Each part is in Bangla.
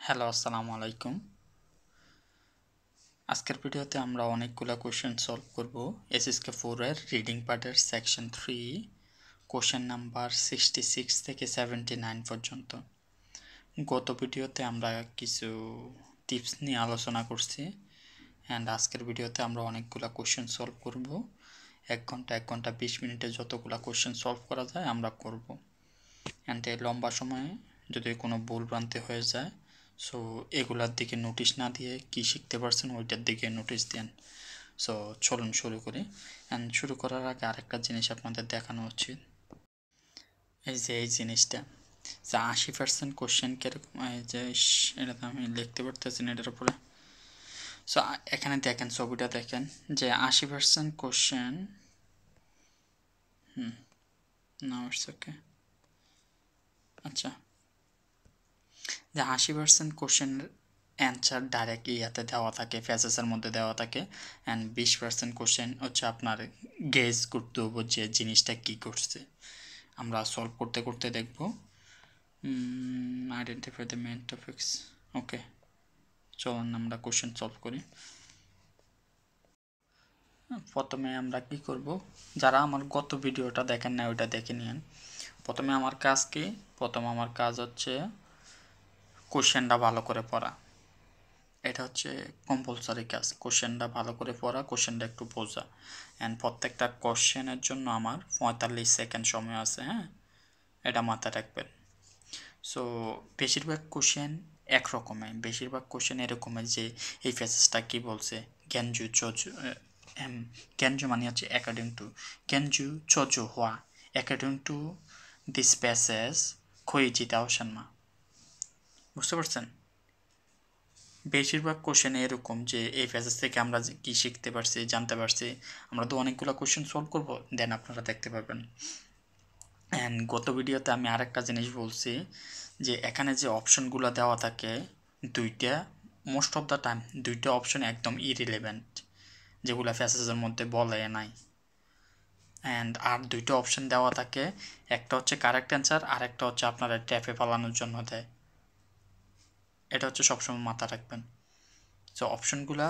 হ্যালো, আসসালামু আলাইকুম। আজকের ভিডিওতে আমরা অনেকগুলো কোশ্চেন সলভ করব। এসএসকে 4 এর রিডিং পার্টের সেকশন 3 কোশ্চেন নাম্বার 66 থেকে 79 পর্যন্ত। গত ভিডিওতে আমরা কিছু টিপস নিয়ে আলোচনা করছি অ্যান্ড আজকের ভিডিওতে আমরা অনেকগুলো কোশ্চেন সলভ করব। 1 ঘন্টা 20 মিনিটে যতগুলো কোশ্চেন সলভ করা যায় আমরা করব। অ্যান্ড এই লম্বা সময়ে যদি কোনো ভুল ভ্রান্তি হয়ে যায়, সো এগুলার দিকে নোটিশ না দিয়ে কি শিখতে পারছেন ওইটার দিকে নোটিশ দেন। সো চলুন শুরু করি। অ্যান্ড শুরু করার আগে আরেকটা জিনিস আপনাদের দেখানো উচিত। এই জিনিসটা যে 80% কোশ্চেন কীরকম, এই যে এটা তো আমি লিখতে পারতেছি না এটার উপরে। সো এখানে দেখেন, ছবিটা দেখেন যে 80% কোশ্চেন না ইটস ওকে। আচ্ছা, যে 80% কোশ্চেনের অ্যান্সার ডাইরেক্ট ইয়াতে দেওয়া থাকে, ফেসেসের মধ্যে দেওয়া থাকে, অ্যান্ড 20% কোশ্চেন হচ্ছে আপনার গেস করতে হবে যে জিনিসটা কী করছে। আমরা সলভ করতে করতে দেখব। Identify the main topics. Okay, চলুন আমরা কোশ্চেন সলভ করি। প্রথমে আমরা কি করব, যারা আমার গত ভিডিওটা দেখেন না ওইটা দেখে নিন। প্রথমে আমার কাজ কি? আমার কাজ হচ্ছে কোশ্চেনটা ভালো করে পড়া। এটা হচ্ছে কম্পালসারি কাজ। কোশ্চেনটা ভালো করে পড়া, কোশ্চেনটা একটু বোঝা। অ্যান্ড প্রত্যেকটা কোশ্চেনের জন্য আমার 45 সেকেন্ড সময় আছে, হ্যাঁ, এটা মাথায় রাখবেন। সো বেশিরভাগ কোশ্চেন একরকমের, বেশিরভাগ কোশ্চেন এরকমের যে এই ফেসেসটা কী বলছে, জ্ঞানজু চজু, জ্ঞানজু মানে হচ্ছে অ্যাকর্ডিং টু, জ্ঞানজু চজু হওয়া, অ্যাকর্ডিং টু দিস প্যাসেজ খই জিতাও সানমা। বুঝতে পারছেন? বেশিরভাগ কোশ্চেন এরকম যে এই ফেজেস থেকে আমরা কি শিখতে পারছি, জানতে পারছি। আমরা তো অনেকগুলো কোশ্চেন সলভ করব, দেন আপনারা দেখতে পারবেন। অ্যান্ড গত ভিডিওতে আমি আরেকটা জিনিস বলছি যে এখানে যে অপশনগুলো দেওয়া থাকে দুইটা, মোস্ট অফ দ্য টাইম দুইটা অপশন একদম ইরিলেভেন্ট, যেগুলো ফেসেসের মধ্যে বলে নাই। অ্যান্ড আর দুইটা অপশন দেওয়া থাকে, একটা হচ্ছে কারেক্ট অ্যান্সার আর একটা হচ্ছে আপনারা ট্যাপে পালানোর জন্য দেয়। এটা হচ্ছে সবসময় মাথা রাখবেন। সো অপশনগুলা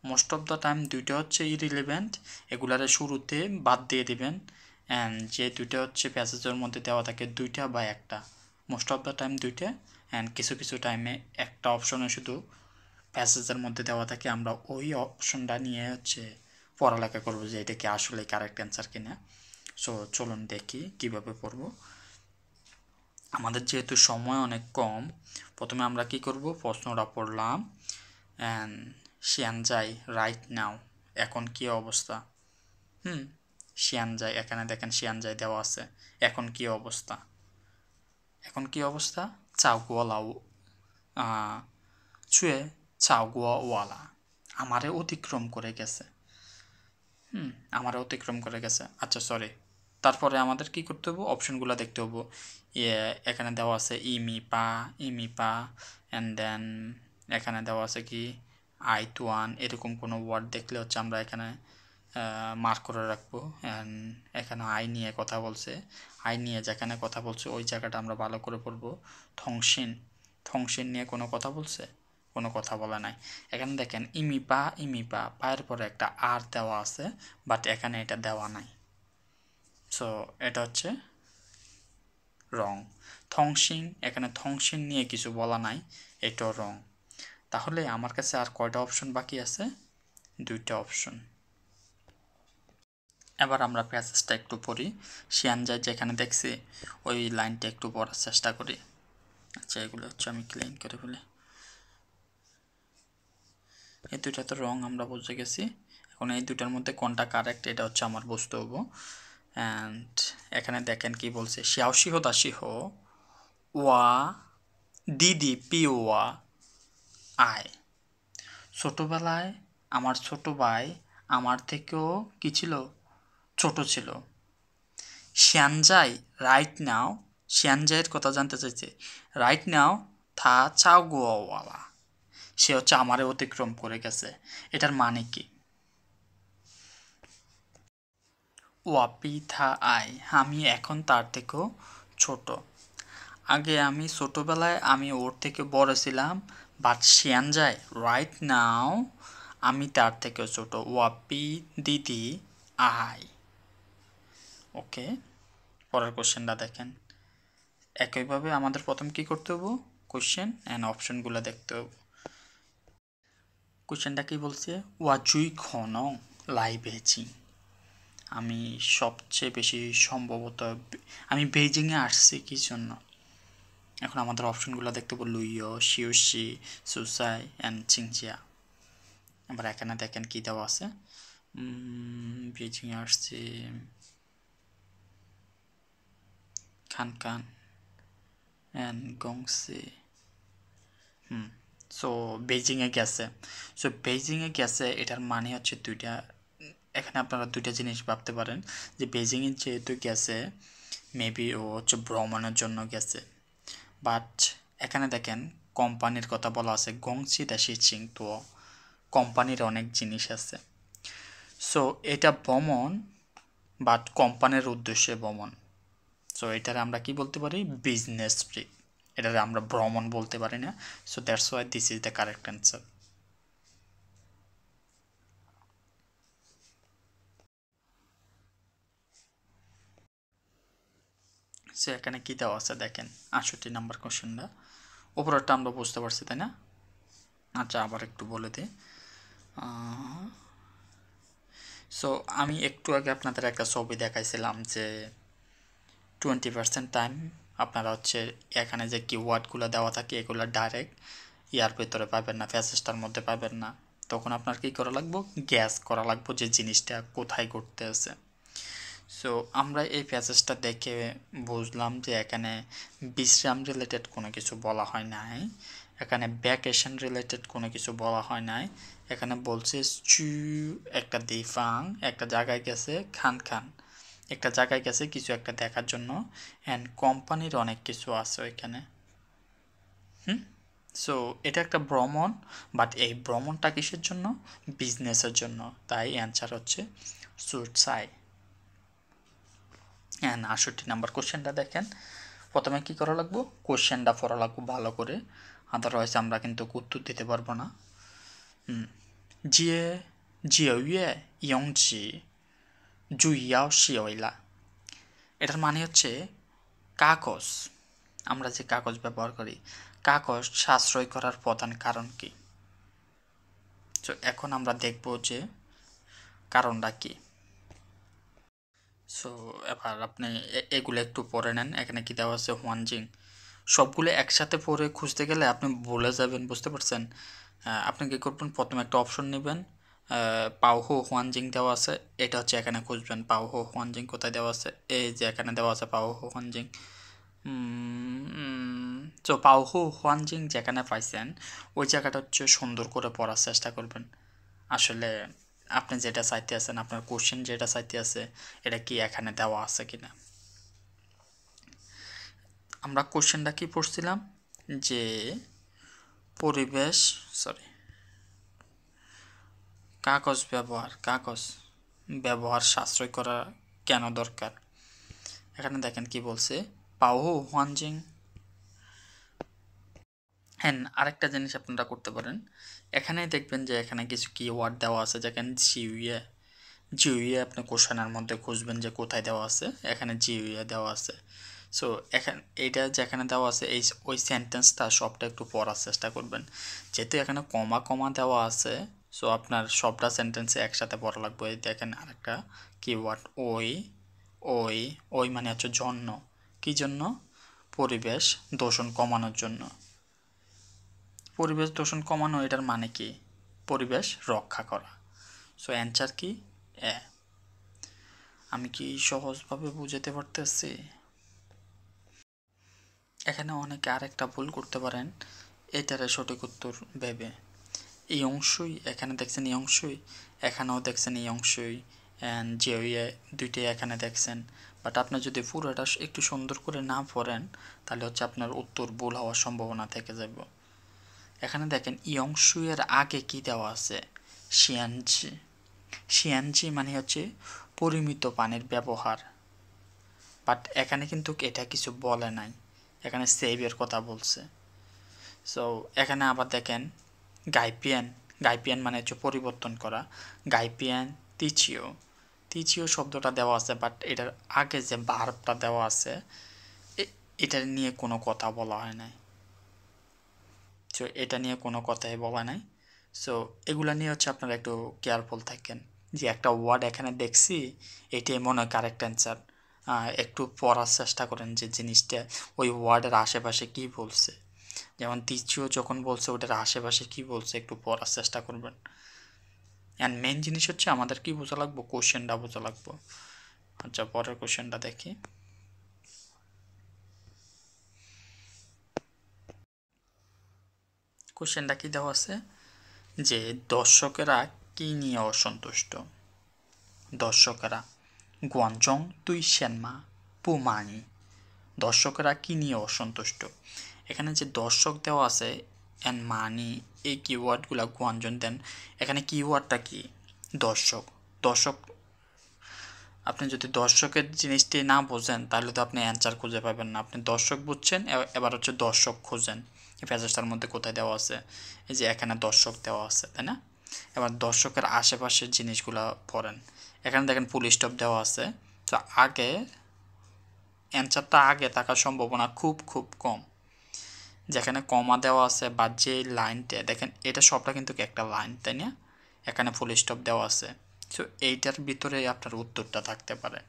মোস্ট অফ দ্য টাইম দুইটা হচ্ছে ইরিলেভেন্ট, এগুলারে শুরুতে বাদ দিয়ে দিবেন। অ্যান্ড যে দুইটা হচ্ছে প্যাসেজের মধ্যে দেওয়া থাকে দুইটা বা একটা, মোস্ট অফ দ্য টাইম দুইটা। অ্যান্ড কিছু কিছু টাইমে একটা অপশনে শুধু প্যাসেজের মধ্যে দেওয়া থাকে, আমরা ওই অপশনটা নিয়ে হচ্ছে পড়ালেখা করবো যে এটা কি আসলে কারেক্ট অ্যান্সার কিনা। সো চলুন দেখি কিভাবে পড়বো। আমাদের যেহেতু সময় অনেক কম, প্রথমে আমরা কি করব, প্রশ্নটা পড়লাম। অ্যান্ড শিয়ানজাই রাইট নাও, এখন কি অবস্থা। শিয়ানজাই, এখানে দেখেন শিয়ানজাই দেওয়া আছে। এখন কি অবস্থা, এখন কি অবস্থা, চাওগুয়ালাও ছুঁয়ে চাওগুয়াওয়ালা আমারে অতিক্রম করে গেছে। আমারে অতিক্রম করে গেছে। আচ্ছা সরি, তারপরে আমাদের কি করতে হবে, অপশনগুলো দেখতে হবো। এখানে দেওয়া আছে ইমিপা অ্যান্ড দেন এখানে দেওয়া আছে কি আইতুয়ান, এরকম কোনো ওয়ার্ড দেখলে হচ্ছে আমরা এখানে মার্ক করে রাখবো। অ্যান্ড এখানে আই নিয়ে কথা বলছে, আই নিয়ে যেখানে কথা বলছে ওই জায়গাটা আমরা ভালো করে পড়বো। থংশিন নিয়ে কোনো কথা বলছে, কোনো কথা বলা নাই। এখানে দেখেন ইমিপা পায়ের পরে একটা আর দেওয়া আছে, বাট এখানে এটা দেওয়া নাই। সো এটা হচ্ছে রং। এখানে থংশিন নিয়ে কিছু বলা নাই, এটাও রং। তাহলে আমার কাছে আর কয়টা অপশন বাকি আছে, দুইটা অপশন। এবার আমরা প্যাসেজটা একটু পড়ি। শিয়ানজাই যেখানে দেখছি ওই লাইনটা একটু পড়ার চেষ্টা করি। আচ্ছা, এগুলো হচ্ছে আমি ক্লিন করে ফেলি। এই দুইটা তো রং আমরা বুঝে গেছি। এখন এই দুটার মধ্যে কোনটা কারেক্ট এটা হচ্ছে আমার বুঝতে হবো। অ্যান্ড এখানে দেখেন কি বলছে, শিয়াওশিহো দাসিহো ওয়া দিদি পিওয়া আয়। ছোটোবেলায় আমার ছোট ভাই আমার থেকেও কি ছিল, ছোট ছিল। শিয়ানজাই রাইট নাও, শিয়ানজাইয়ের কথা জানতে চাইছে। রাইট নাও থা চাওগুয়াওয়ালা, সে হচ্ছে আমারে অতিক্রম করে গেছে। এটার মানে কি, ওয়াপি থা আই, আমি এখন তার থেকেও ছোট। আগে আমি ছোটোবেলায় আমি ওর থেকে বড় ছিলাম, বাট শিয়ান যায় রাইট নাও আমি তার থেকেও ছোট। ওয়াপি দিদি আই। ওকে, পরের কোশ্চেনটা দেখেন। একইভাবে আমাদের প্রথম কি করতে হবে, কোশ্চেন অ্যান্ড অপশনগুলো দেখতে হবে। কোশ্চেনটা কি বলছে, ওয়াজুই খন লাই বেজিং। আমি সবচেয়ে বেশি সম্ভবত আমি বেইজিংয়ে আসছি কি জন্য। এখন আমাদের অপশনগুলো দেখতে পাবো লুইও, শিউশি, সুসাই অ্যান্ড চিংজিয়া। আবার এখানে দেখেন কি দেওয়া আছে, বেইজিংয়ে আসছি খানকান অ্যান্ড গংসি। সো বেইজিংয়ে গেছে। সো বেইজিংয়ে গেছে এটার মানে হচ্ছে দুইটা। এখানে আপনারা দুইটা জিনিস ভাবতে পারেন যে বেইজিংয়ে যেহেতু গেছে মেবি ও হচ্ছে ভ্রমণের জন্য গেছে। বাট এখানে দেখেন কোম্পানির কথা বলা আছে, গংসি দাসি চিং, তো কোম্পানির অনেক জিনিস আছে। সো এটা ভ্রমণ, বাট কোম্পানির উদ্দেশ্যে ভ্রমণ। সো এটার আমরা কি বলতে পারি, বিজনেস ট্রিপ। এটারে আমরা ভ্রমণ বলতে পারি না। So that's why this is the correct answer. So এখানে কী দেওয়া আছে দেখেন, 68 নাম্বার কোশ্চেনটা। ওপরেরটা আমরা বুঝতে পারছি তাই না? আচ্ছা আবার একটু বলে দিই। সো আমি একটু আগে আপনাদের একটা ছবি দেখাইছিলাম যে 20% টাইম আপনারা হচ্ছে এখানে যে কিওয়ার্ডগুলো দেওয়া থাকে এগুলো ডাইরেক্ট ইয়ার ভেতরে পাবেন না, ফ্যাসেসটার মধ্যে পাবেন না। তখন আপনার কী করা লাগবো, গ্যাস করা লাগবো যে জিনিসটা কোথায় ঘটতে আছে। সো আমরা এই প্যাসেজটা দেখে বুঝলাম যে এখানে বিশ্রাম রিলেটেড কোনো কিছু বলা হয় নাই, এখানে ভ্যাকেশন রিলেটেড কোনো কিছু বলা হয় নাই। এখানে বলছে চু একটা দিফাং একটা জায়গায় গেছে, খান খান একটা জায়গায় গেছে কিছু একটা দেখার জন্য, অ্যান্ড কোম্পানির অনেক কিছু আছে এখানে। সো এটা একটা ভ্রমণ, বাট এই ভ্রমণটা কিসের জন্য, বিজনেসের জন্য। তাই অ্যান্সার হচ্ছে সুটসাই। হ্যাঁ, 68 নাম্বার কোশ্চেনটা দেখেন। প্রথমে কি করা লাগবো, কোশ্চেনটা পড়া লাগবো ভালো করে, আদারওয়াইজ আমরা কিন্তু উত্তর দিতে পারবো না। জিয়ে জিয়ে ইয়ংজি জুইয়াও শিওইলা, এটার মানে হচ্ছে কাগজ। আমরা যে কাগজ ব্যবহার করি, কাগজ সাশ্রয় করার প্রধান কারণ কি। তো এখন আমরা দেখব যে কারণটা কি। সো এবার আপনি এগুলো একটু পড়ে নেন। এখানে কি দেওয়া আছে, হোয়ানজিং। সবগুলো একসাথে পড়ে খুঁজতে গেলে আপনি ভুলে যাবেন, বুঝতে পারছেন। আপনি কী করবেন, প্রথমে একটা অপশন নেবেন, পাওহো হোয়ানজিং দেওয়া আছে, এটা হচ্ছে এখানে খুঁজবেন। পাওহো হোয়ানজিং কোথায় দেওয়া আছে, এই যে এখানে দেওয়া আছে পাওহো হোয়ানজিং। তো পাওহো হোয়ানজিং যেখানে পাইছেন ওই জায়গাটা হচ্ছে সুন্দর করে পড়ার চেষ্টা করবেন। আসলে আপনি যেটা চাইতে আছেন, আপনার কোশ্চেন যেটা চাইতে আছে এটা কি এখানে দেওয়া আছে কিনা। আমরা কোশ্চেনটা কি পড়ছিলাম যে পরিবেশ কাগজ ব্যবহার সাশ্রয় করা কেন দরকার। এখানে দেখেন কি বলছে, পাওহো হোয়ানজিং। হ্যাঁ, আরেকটা জিনিস আপনারা করতে পারেন, এখানে দেখবেন যে এখানে কিছু কিওয়ার্ড দেওয়া আছে, যেখানে জিউইয়ে আপনি কোশ্চেনের মধ্যে খুঁজবেন যে কোথায় দেওয়া আছে, এখানে জিউইয়ে দেওয়া আছে। সো এখানে এইটা যেখানে দেওয়া আছে এই ওই সেন্টেন্সটা সবটা একটু পড়ার চেষ্টা করবেন, যেহেতু এখানে কমা কমা দেওয়া আছে। সো আপনার সবটা সেন্টেন্সে একসাথে পড়া লাগবে। দেখেন আরেকটা কিওয়ার্ড ওই ওই ওই মানে হচ্ছে জন্য, কি জন্য, পরিবেশ দূষণ কমানোর জন্য। পরিবেশ দূষণ কমানো এটার মানে কি, পরিবেশ রক্ষা করা। সো অ্যান্সার কি, এ। আমি কি সহজভাবে বুঝাতে পারতেছি। এখানে অনেকে আরেকটা ভুল করতে পারেন, এটারে সঠিক উত্তর ভেবে। এই অংশই এখানে দেখছেন, এই অংশই এখানেও দেখছেন, এই অংশই অ্যান্ড যে দুইটাই এখানে দেখছেন। বাট আপনি যদি পুরোটা একটু সুন্দর করে না পড়েন তাহলে হচ্ছে আপনার উত্তর ভুল হওয়ার সম্ভাবনা থেকে যাবে। এখানে দেখেন ইয়ংশুয়ের আগে কি দেওয়া আছে, শিয়ানজি। শিয়ানজি মানে হচ্ছে পরিমিত পানির ব্যবহার, বাট এখানে কিন্তু এটা কিছু বলে নাই। এখানে সেভের কথা বলছে। সো এখানে আবার দেখেন গাইপিয়ান, গাইপিয়ান মানে হচ্ছে পরিবর্তন করা, গাইপিয়ান তিচিও, তিচিও শব্দটা দেওয়া আছে, বাট এটার আগে যে ভার্বটা দেওয়া আছে এটা নিয়ে কোনো কথা বলা হয় নাই। সো এটা নিয়ে কোনো কথাই বলা নাই। সো এগুলা নিয়ে হচ্ছে আপনারা একটু কেয়ারফুল থাকেন, যে একটা ওয়ার্ড এখানে দেখছি এটাই মনে হয় কারেক্ট অ্যান্সার। একটু পড়ার চেষ্টা করেন যে জিনিসটা ওই ওয়ার্ডের আশেপাশে কী বলছে, যেমন তিচিও যখন বলছে ওটার আশেপাশে কী বলছে একটু পড়ার চেষ্টা করবেন। অ্যান্ড মেন জিনিস হচ্ছে আমাদের কি বোঝা লাগবো, কোশ্চেনটা বোঝা লাগবো। আচ্ছা পরের কোশ্চেনটা দেখি। কোশ্চেনটা কি দেওয়া আছে যে দর্শকেরা কি নিয়ে অসন্তুষ্ট, দর্শকেরা গুয়ানজং তুই সেনমা পুমানি, দর্শকেরা কি নিয়ে অসন্তুষ্ট। এখানে যে দর্শক দেওয়া আছে অ্যান্ড মানি এই কিওয়ার্ডগুলো গুয়ানজন দেন। এখানে কিওয়ার্ডটা কি দর্শক, দর্শক আপনি যদি দর্শকের জিনিসটি না বোঝেন তাহলে তো আপনি অ্যান্সার খুঁজে পাবেন না। আপনি দর্শক বুঝছেন, এবার হচ্ছে দর্শক খুঁজেন এই প্যাসেজটার মধ্যে কোথায় দেওয়া আছে, এই যে এখানে দর্শক দেওয়া আছে তাই না। এবার দর্শকের আশেপাশের জিনিসগুলো পড়েন। এখানে দেখেন ফুল স্টপ দেওয়া আছে, তো আগে অ্যান্সারটা আগে থাকার সম্ভাবনা খুব খুব কম। যেখানে কমা দেওয়া আছে বা যে লাইনটা দেখেন এটা সবটা কিন্তু একটা লাইন তাই না, এখানে ফুল স্টপ দেওয়া আছে। সো এইটার ভিতরে আপনার উত্তরটা থাকতে পারে।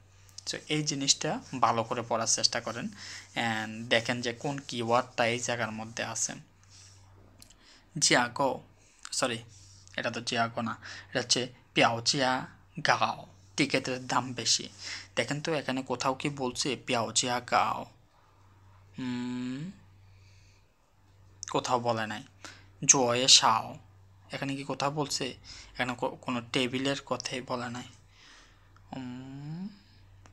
সো এই জিনিসটা ভালো করে পড়ার চেষ্টা করেন অ্যান্ড দেখেন যে কোন কিওয়ার্ডটা এই জায়গার মধ্যে আছে। জিয়াগো, সরি এটা তো জিয়াগো না, এটা হচ্ছে পিয়াওজিয়া গাও, টিকিটের দাম বেশি। দেখেন তো এখানে কোথাও কি বলছে পিয়াওজিয়া গাও, কোথাও বলে নাই। জয়ে শাও, এখানে কি কোথাও বলছে, এখানে কোনো টেবিলের কথাই বলে নাই,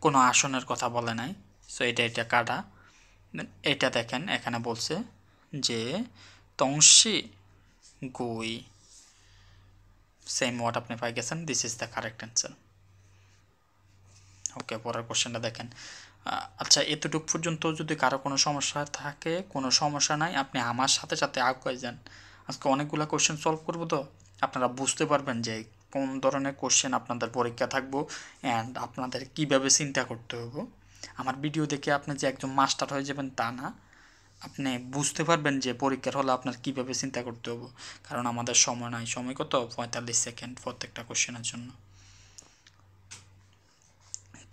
কোনো আসনের কথা বলে নাই। সো এটা কাটা। এটা দেখেন এখানে বলছে যে তংশি গুই, সেম ওয়ার্ড আপনি পাই গেছেন, this is the correct answer. Okay পরের কোশ্চেনটা দেখেন। আচ্ছা এতটুকু পর্যন্ত যদি কারো কোনো সমস্যা থাকে কোনো সমস্যা নাই, আপনি আমার সাথে সাথে আগে যান। আজকে অনেকগুলো কোশ্চেন সলভ করবো, তো আপনারা বুঝতে পারবেন যে কোন ধরনের কোশ্চেন আপনাদের পরীক্ষা থাকবো অ্যান্ড আপনাদের কিভাবে চিন্তা করতে হবে। আমার ভিডিও দেখে আপনি যে একজন মাস্টার হয়ে যাবেন তা না, আপনি বুঝতে পারবেন যে পরীক্ষার হলে আপনার কীভাবে চিন্তা করতে হবে। কারণ আমাদের সময় নাই, সময় কত 45 সেকেন্ড প্রত্যেকটা কোশ্চেনের জন্য।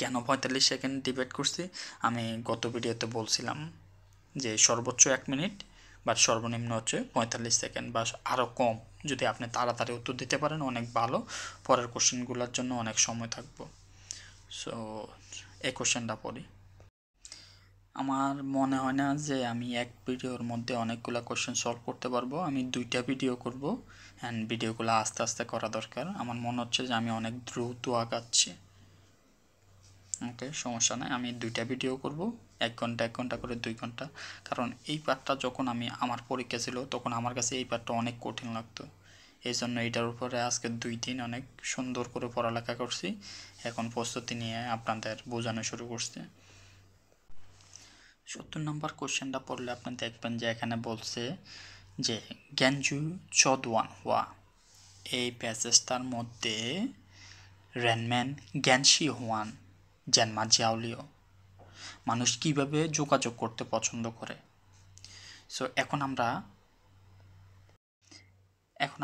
কেন 45 সেকেন্ড ডিবেট করছি, আমি গত ভিডিওতে বলছিলাম যে সর্বোচ্চ 1 মিনিট বা সর্বনিম্ন হচ্ছে 45 সেকেন্ড বা আরও কম। যদি আপনি তাড়াতাড়ি উত্তর দিতে পারেন অনেক ভালো, পরের কোশ্চেনগুলোর জন্য অনেক সময় থাকবো। সো এই কোশ্চেনটা পড়ি। আমার মনে হয় না যে আমি এক ভিডিওর মধ্যে অনেকগুলো কোশ্চেন সলভ করতে পারবো, আমি 2টা ভিডিও করব অ্যান্ড ভিডিওগুলো আস্তে আস্তে করা দরকার। আমার মনে হচ্ছে যে আমি অনেক দ্রুত আগাচ্ছি। ওকে সমস্যা নাই, আমি 2টা ভিডিও করব, 1 ঘন্টা করে 2 ঘন্টা। কারণ এই পার্টটা যখন আমার পরীক্ষা ছিল তখন আমার কাছে এই পার্টটা অনেক কঠিন লাগতো, এই জন্য এইটার উপরে আজকে 2 দিন অনেক সুন্দর করে পড়ালেখা করছি, এখন প্রস্তুতি নিয়ে আপনাদের বোঝানো শুরু করছি। 70 নম্বর কোশ্চেনটা পড়লে আপনি দেখবেন যে এখানে বলছে যে গ্যানজু চদওয়ান হওয়া, এই প্যাসেজটার মধ্যে রেনম্যান গ্যানশি হোয়ান জেনমা জিয়াওলিও, মানুষ কিভাবে যোগাযোগ করতে পছন্দ করে। সো এখন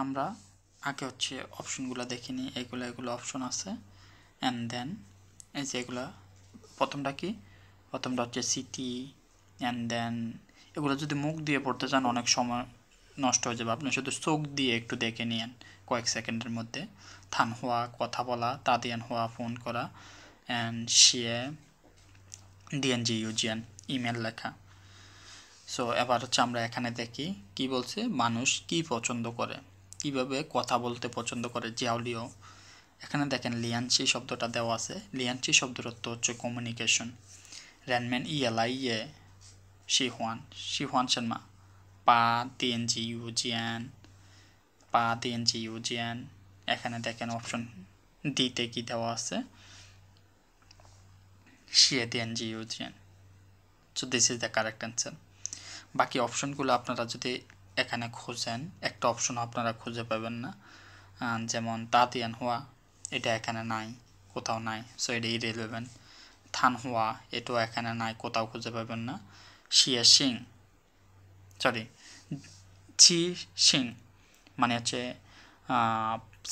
আমরা আগে হচ্ছে অপশনগুলো দেখিনি, এগুলো অপশন আছে অ্যান্ড দেন এই যে এগুলা প্রথমটা কি, প্রথমটা হচ্ছে সিটি অ্যান্ড দেন এগুলো যদি মুখ দিয়ে পড়তে চান অনেক সময় নষ্ট হয়ে যাবে, আপনি শুধু চোখ দিয়ে একটু দেখে নিন কয়েক সেকেন্ডের মধ্যে। থান হওয়া কথা বলা, তাদিয়ান হওয়া ফোন করা অ্যান্ড শিয়ে ডিএনজি ইউজিয়ান ইমেল লেখা। সো এবার হচ্ছে আমরা এখানে দেখি কি বলছে, মানুষ কি পছন্দ করে, কিভাবে কথা বলতে পছন্দ করে জিয়াওলিও। এখানে দেখেন লিয়ানচি শব্দটা দেওয়া আছে, লিয়ানচি শব্দের অর্থ হচ্ছে কমিউনিকেশন। রেনম্যান ইয়ে শিহুয়ান শর্মা পা দিএনজি ইউজিয়ান। এখানে দেখেন অপশন ডিতে কি দেওয়া আছে, শিয়ে ডিএনজি ইউজিয়ান। So this is the correct answer. বাকি অপশনগুলো আপনারা যদি এখানে খোঁজেন একটা অপশন আপনারা খুঁজে পাবেন না, যেমন তাতিয়ান হওয়া, এটা এখানে নাই, কোথাও নাই, সো এটা ইরেলেভেন্ট। থান হওয়া, এটাও এখানে নাই, কোথাও খুঁজে পাবেন না। শিয়া সিং, সরি, ছি সিং মানে হচ্ছে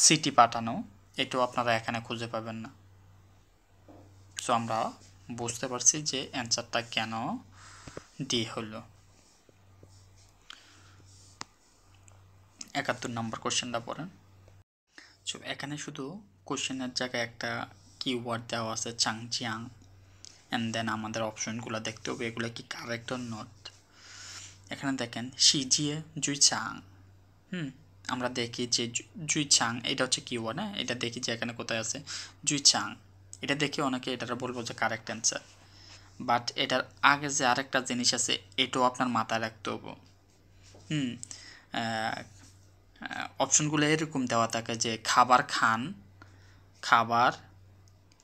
সিটি পাঠানো, এটাও আপনারা এখানে খুঁজে পাবেন না। সো আমরা বুঝতে পারছি যে অ্যান্সারটা কেন ডি হলো। 71 নম্বর কোশ্চেনটা পড়েন। সো এখানে শুধু কোশ্চেনের জায়গায় একটা কিওয়ার্ড দেওয়া আছে চাংচিয়াং, অ্যান্ড দেন আমাদের অপশনগুলো দেখতে হবে এগুলো কি কারেক্ট অর নট। এখানে দেখেন শিজিয়ে জুই চাং, আমরা দেখি যে জুই চাং এটা হচ্ছে কিওয়ার্ড, হ্যাঁ, এটা দেখি যে এখানে কোথায় আছে জুই চাং, এটা দেখে অনেকে এটা বলবো যে কারেক্ট অ্যান্সার। বাট এটার আগে যে আরেকটা জিনিস আছে এটাও আপনার মাথায় রাখতে হবে। অপশনগুলো এরকম দেওয়া থাকে যে খাবার খান, খাবার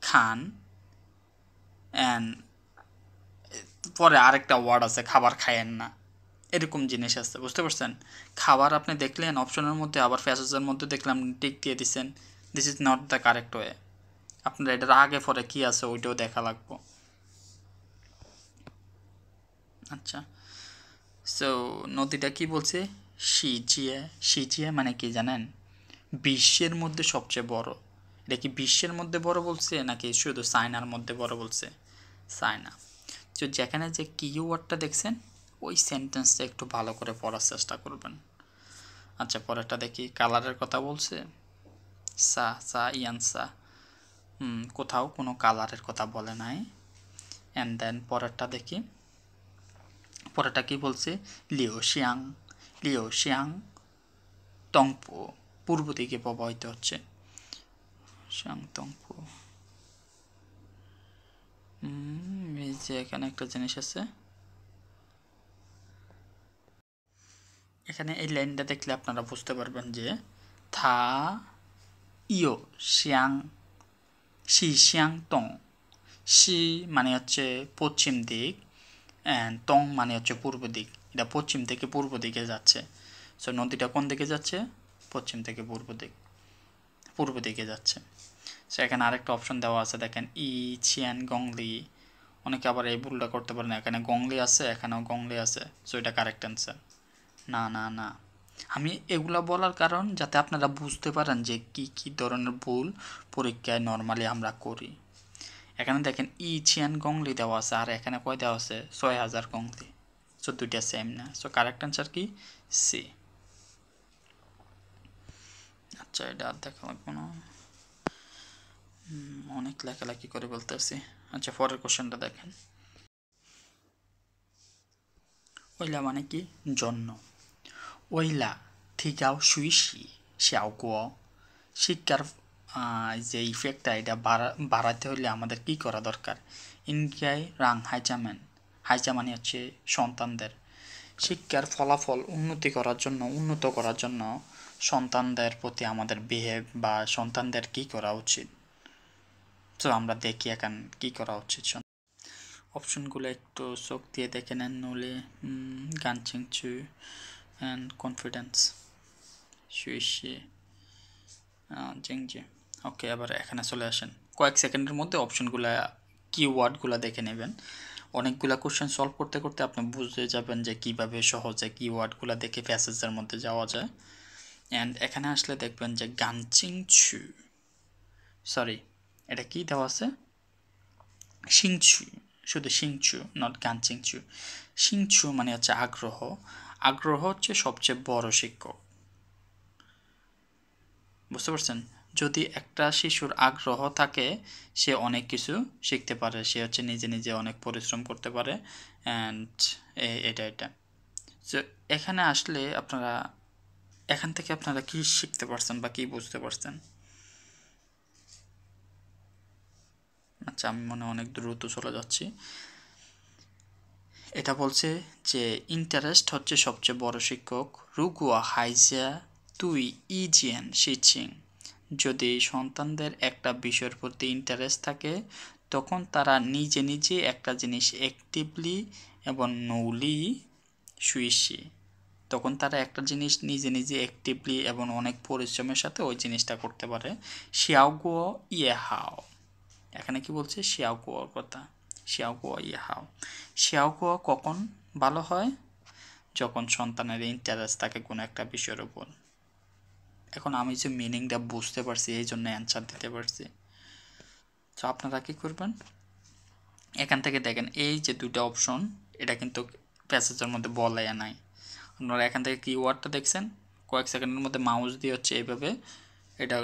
খান, অ্যান্ড পরে আরেকটা ওয়ার্ড আছে খাবার খায়েন না, এরকম জিনিস আছে, বুঝতে পারছেন? খাবার আপনি দেখলেন অপশনের মধ্যে, আবার প্যাসেজের মধ্যে দেখলাম টিক দিয়ে দিচ্ছেন, this is not the correct way. আপনার এটার আগে পরে কী আছে ওইটাও দেখা লাগবো। আচ্ছা, সো নদীটা কি বলছে? শিজিয়ে, শিজিয়ে মানে কি জানেন? বিশ্বের মধ্যে সবচেয়ে বড়। এটা কি বিশ্বের মধ্যে বড় বলছে নাকি শুধু চায়নার মধ্যে বড় বলছে? চায়না। তো যেখানে যে কিওয়ার্ডটা দেখছেন ওই সেন্টেন্সটা একটু ভালো করে পড়ার চেষ্টা করবেন। আচ্ছা, পরেরটা দেখি, কালারের কথা বলছে, সা সা ইয়ান সা, কোথাও কোনো কালারের কথা বলে নাই। অ্যান্ড দেন পরেরটা দেখি, পরেরটা কি বলছে? লিও শিয়াং, লিও শিয়াং টংপু, পূর্ব দিকে প্রবাহিত হচ্ছে, শিয়াং টংপু। এই যে এখানে একটা জিনিস আছে, এখানে এই লাইনটা দেখলে আপনারা বুঝতে পারবেন যে থা ইও শিয়াং, শি শিয়াং টং, শি মানে হচ্ছে পশ্চিম দিক, অ্যান্ড টং মানে হচ্ছে পূর্ব দিক, এটা পশ্চিম থেকে পূর্ব দিকে যাচ্ছে। সো নদীটা কোন দিকে যাচ্ছে? পশ্চিম থেকে পূর্ব দিকে যাচ্ছে। সো এখানে আরেকটা অপশন দেওয়া আছে দেখেন, ই ছিয়ান গংলি, অনেকে আবার এই ভুলটা করতে পারে না, এখানে গংলি আছে, এখানেও গংলি আছে, সো এটা কারেক্ট অ্যান্সার। না না না, আমি এগুলা বলার কারণ যাতে আপনারা বুঝতে পারেন যে কি কি ধরনের ভুল পরীক্ষায় নর্মালি আমরা করি। এখানে দেখেন ই ছিয়ান গংলি দেওয়া আছে, আর এখানে কয় দেওয়া আছে? 6000 গংলি। সো দুইটা সেম না, সো কারেক্ট অ্যান্সার কি? সি। আচ্ছা, এটা আর দেখা লাগবে না, অনেক লেখালেখি করে বলতেছি। আচ্ছা, পরের কোশ্চেনটা দেখেন, ওইলা মানে কি? জন্য। ওইলা থিগাও সুইসি শিয়াওগুও, শিক্ষার যে ইফেক্টটা এটা বাড়াতে হলে আমাদের কি করা দরকার? ইন্ডিয়ায় রাং হাইজামেন, হাইজামানি হচ্ছে সন্তানদের শিক্ষার ফলাফল উন্নত করার জন্য সন্তানদের প্রতি আমাদের বিহেভ বা সন্তানদের কি করা উচিত। তো আমরা দেখি এখন কি করা উচিত। অপশনগুলো একটু চোখ দিয়ে দেখে নেন, নলে গানচিংচু অ্যান্ড কনফিডেন্স সুইশি জিংজি। ওকে, আবার এখানে চলে আসেন, কয়েক সেকেন্ডের মধ্যে অপশনগুলো কিওয়ার্ডগুলো দেখে নেবেন। অনেকগুলো কোশ্চেন সলভ করতে করতে আপনি বুঝতে যাবেন যে কীভাবে সহজে কিওয়ার্ডগুলো দেখে প্যাসেজের মধ্যে যাওয়া যায়। অ্যান্ড এখানে আসলে দেখবেন যে গানচিংচু, সরি এটা কি দেওয়া আছে? শিংচু, শুধু শিংচু, নট গানচিংচু। শিংচু মানে হচ্ছে আগ্রহ, আগ্রহ হচ্ছে সবচেয়ে বড় শিক্ষক, বুঝতে পারছেন? যদি একটা শিশুর আগ্রহ থাকে সে অনেক কিছু শিখতে পারে, সে হচ্ছে নিজে নিজে অনেক পরিশ্রম করতে পারে। অ্যান্ড এটা তো এখানে আসলে আপনারা এখান থেকে আপনারা কি শিখতে পারছেন বা কি বুঝতে পারছেন? আচ্ছা, আমি মনে অনেক দ্রুত চলে যাচ্ছি। এটা বলছে যে ইন্টারেস্ট হচ্ছে সবচেয়ে বড় শিক্ষক, রুগুয়া হাইজা তুই ইজিয়ান শিচিং। যদি সন্তানদের একটা বিষয়ের প্রতি ইন্টারেস্ট থাকে তখন তারা নিজে নিজে একটা জিনিস অ্যাক্টিভলি এবং নৌলি সুইসি, তখন তারা একটা জিনিস নিজে নিজে অ্যাক্টিভলি এবং অনেক পরিশ্রমের সাথে ওই জিনিসটা করতে পারে। শিয়াওগুও ইয়ে হাও, এখানে কি বলছে শিয়াওগুয়োর কথা, শিয়াওগুও ইয়ে হাও। শিয়াওগুও কখন ভালো হয়? যখন সন্তানের ইন্টারেস্ট থাকে কোনো একটা বিষয়ের উপর। এখন আমি যে মিনিংটা বুঝতে পারছি এই জন্য অ্যান্সার দিতে পারছি। তো আপনারা কী করবেন, এখান থেকে দেখেন এই যে দুটো অপশন, এটা কিন্তু প্যাসেজের মধ্যে বলাই নাই। আপনারা এখান থেকে কিওয়ার্ডটা দেখছেন, কয়েক সেকেন্ডের মধ্যে মাউস দিয়ে হচ্ছে এইভাবে এটা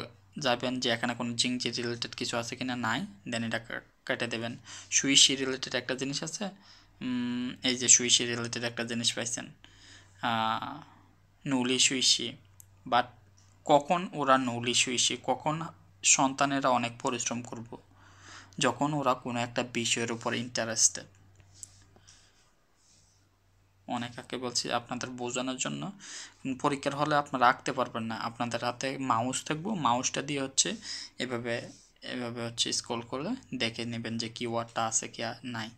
যাবেন যে এখানে কোনো জিংজি রিলেটেড কিছু আছে কিনা, নাই, দেন এটা কেটে দেবেন। সুইশি রিলেটেড একটা জিনিস আছে, এই যে সুইশি রিলেটেড একটা জিনিস পাইছেন, নৌলি সুইশি। বাট কখন ওরা নৌলি সুইশি, কখন সন্তানেরা অনেক পরিশ্রম করব? যখন ওরা কোনো একটা বিষয়ের উপর ইন্টারেস্টেড। অনেকে বলছি আপনাদের বোঝানোর জন্য, পরীক্ষার হলে আপনারা আঁকতে পারবেন না, আপনাদের হাতে মাউস থাকবো, মাউসটা দিয়ে হচ্ছে এভাবে এভাবে হচ্ছে স্ক্রল করে দেখে নেবেন যে কিওয়ার্ডটা আছে কি নাই।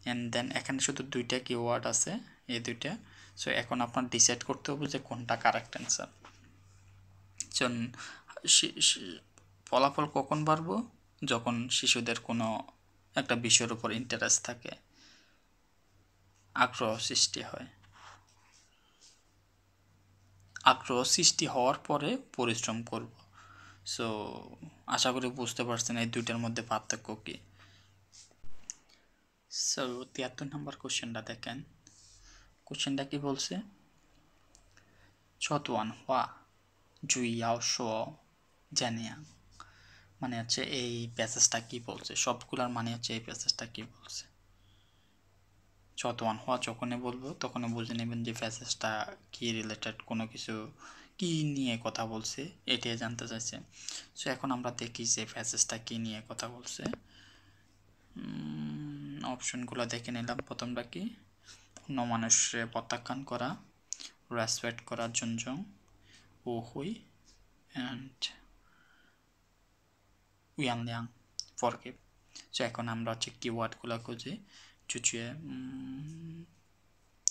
অ্যান্ড দেন এখানে শুধু দুইটা কিওয়ার্ড আছে, এই দুইটা। সো এখন আপনার ডিসাইড করতে হবে যে কোনটা কারেক্ট অ্যান্সার। ফলাফল কখন বাড়বো? যখন শিশুদের কোনো একটা বিষয়ের উপর ইন্টারেস্ট থাকে, আগ্রহ সৃষ্টি হয়। আগ্রহ সৃষ্টি হওয়ার পরে পরিশ্রম করব। সো আশা করি বুঝতে পারছেন এই দুইটার মধ্যে পার্থক্য কী। সো 73 নম্বর কোশ্চেনটা দেখেন, কোশ্চেনটা কি বলছে, ছতুয়ান হওয়া জুইয়াও শো জানিয়া, মানে হচ্ছে এই প্যাসেজটা কি বলছে, সবগুলার মানে হচ্ছে এই প্যাসেজটা কি বলছে। ছতুয়ান হওয়া যখনই বলবো তখনই বুঝে নেবেন যে প্যাসেজটা কি রিলেটেড, কোনো কিছু কি নিয়ে কথা বলছে এটাই জানতে চাইছে। সো এখন আমরা দেখি যে প্যাসেজটা কি নিয়ে কথা বলছে। অপশনগুলো দেখে নিলাম। প্রথমটা কি, অন্য মানুষকে প্রত্যাখ্যান করা, রেসপেক্ট করার জন্য, ও হুই অ্যান্ড উয়ানলিয়াং ফরগিভ। সো এখন আমরা হচ্ছে কিওয়ার্ডগুলো খুঁজি, চুচিয়ে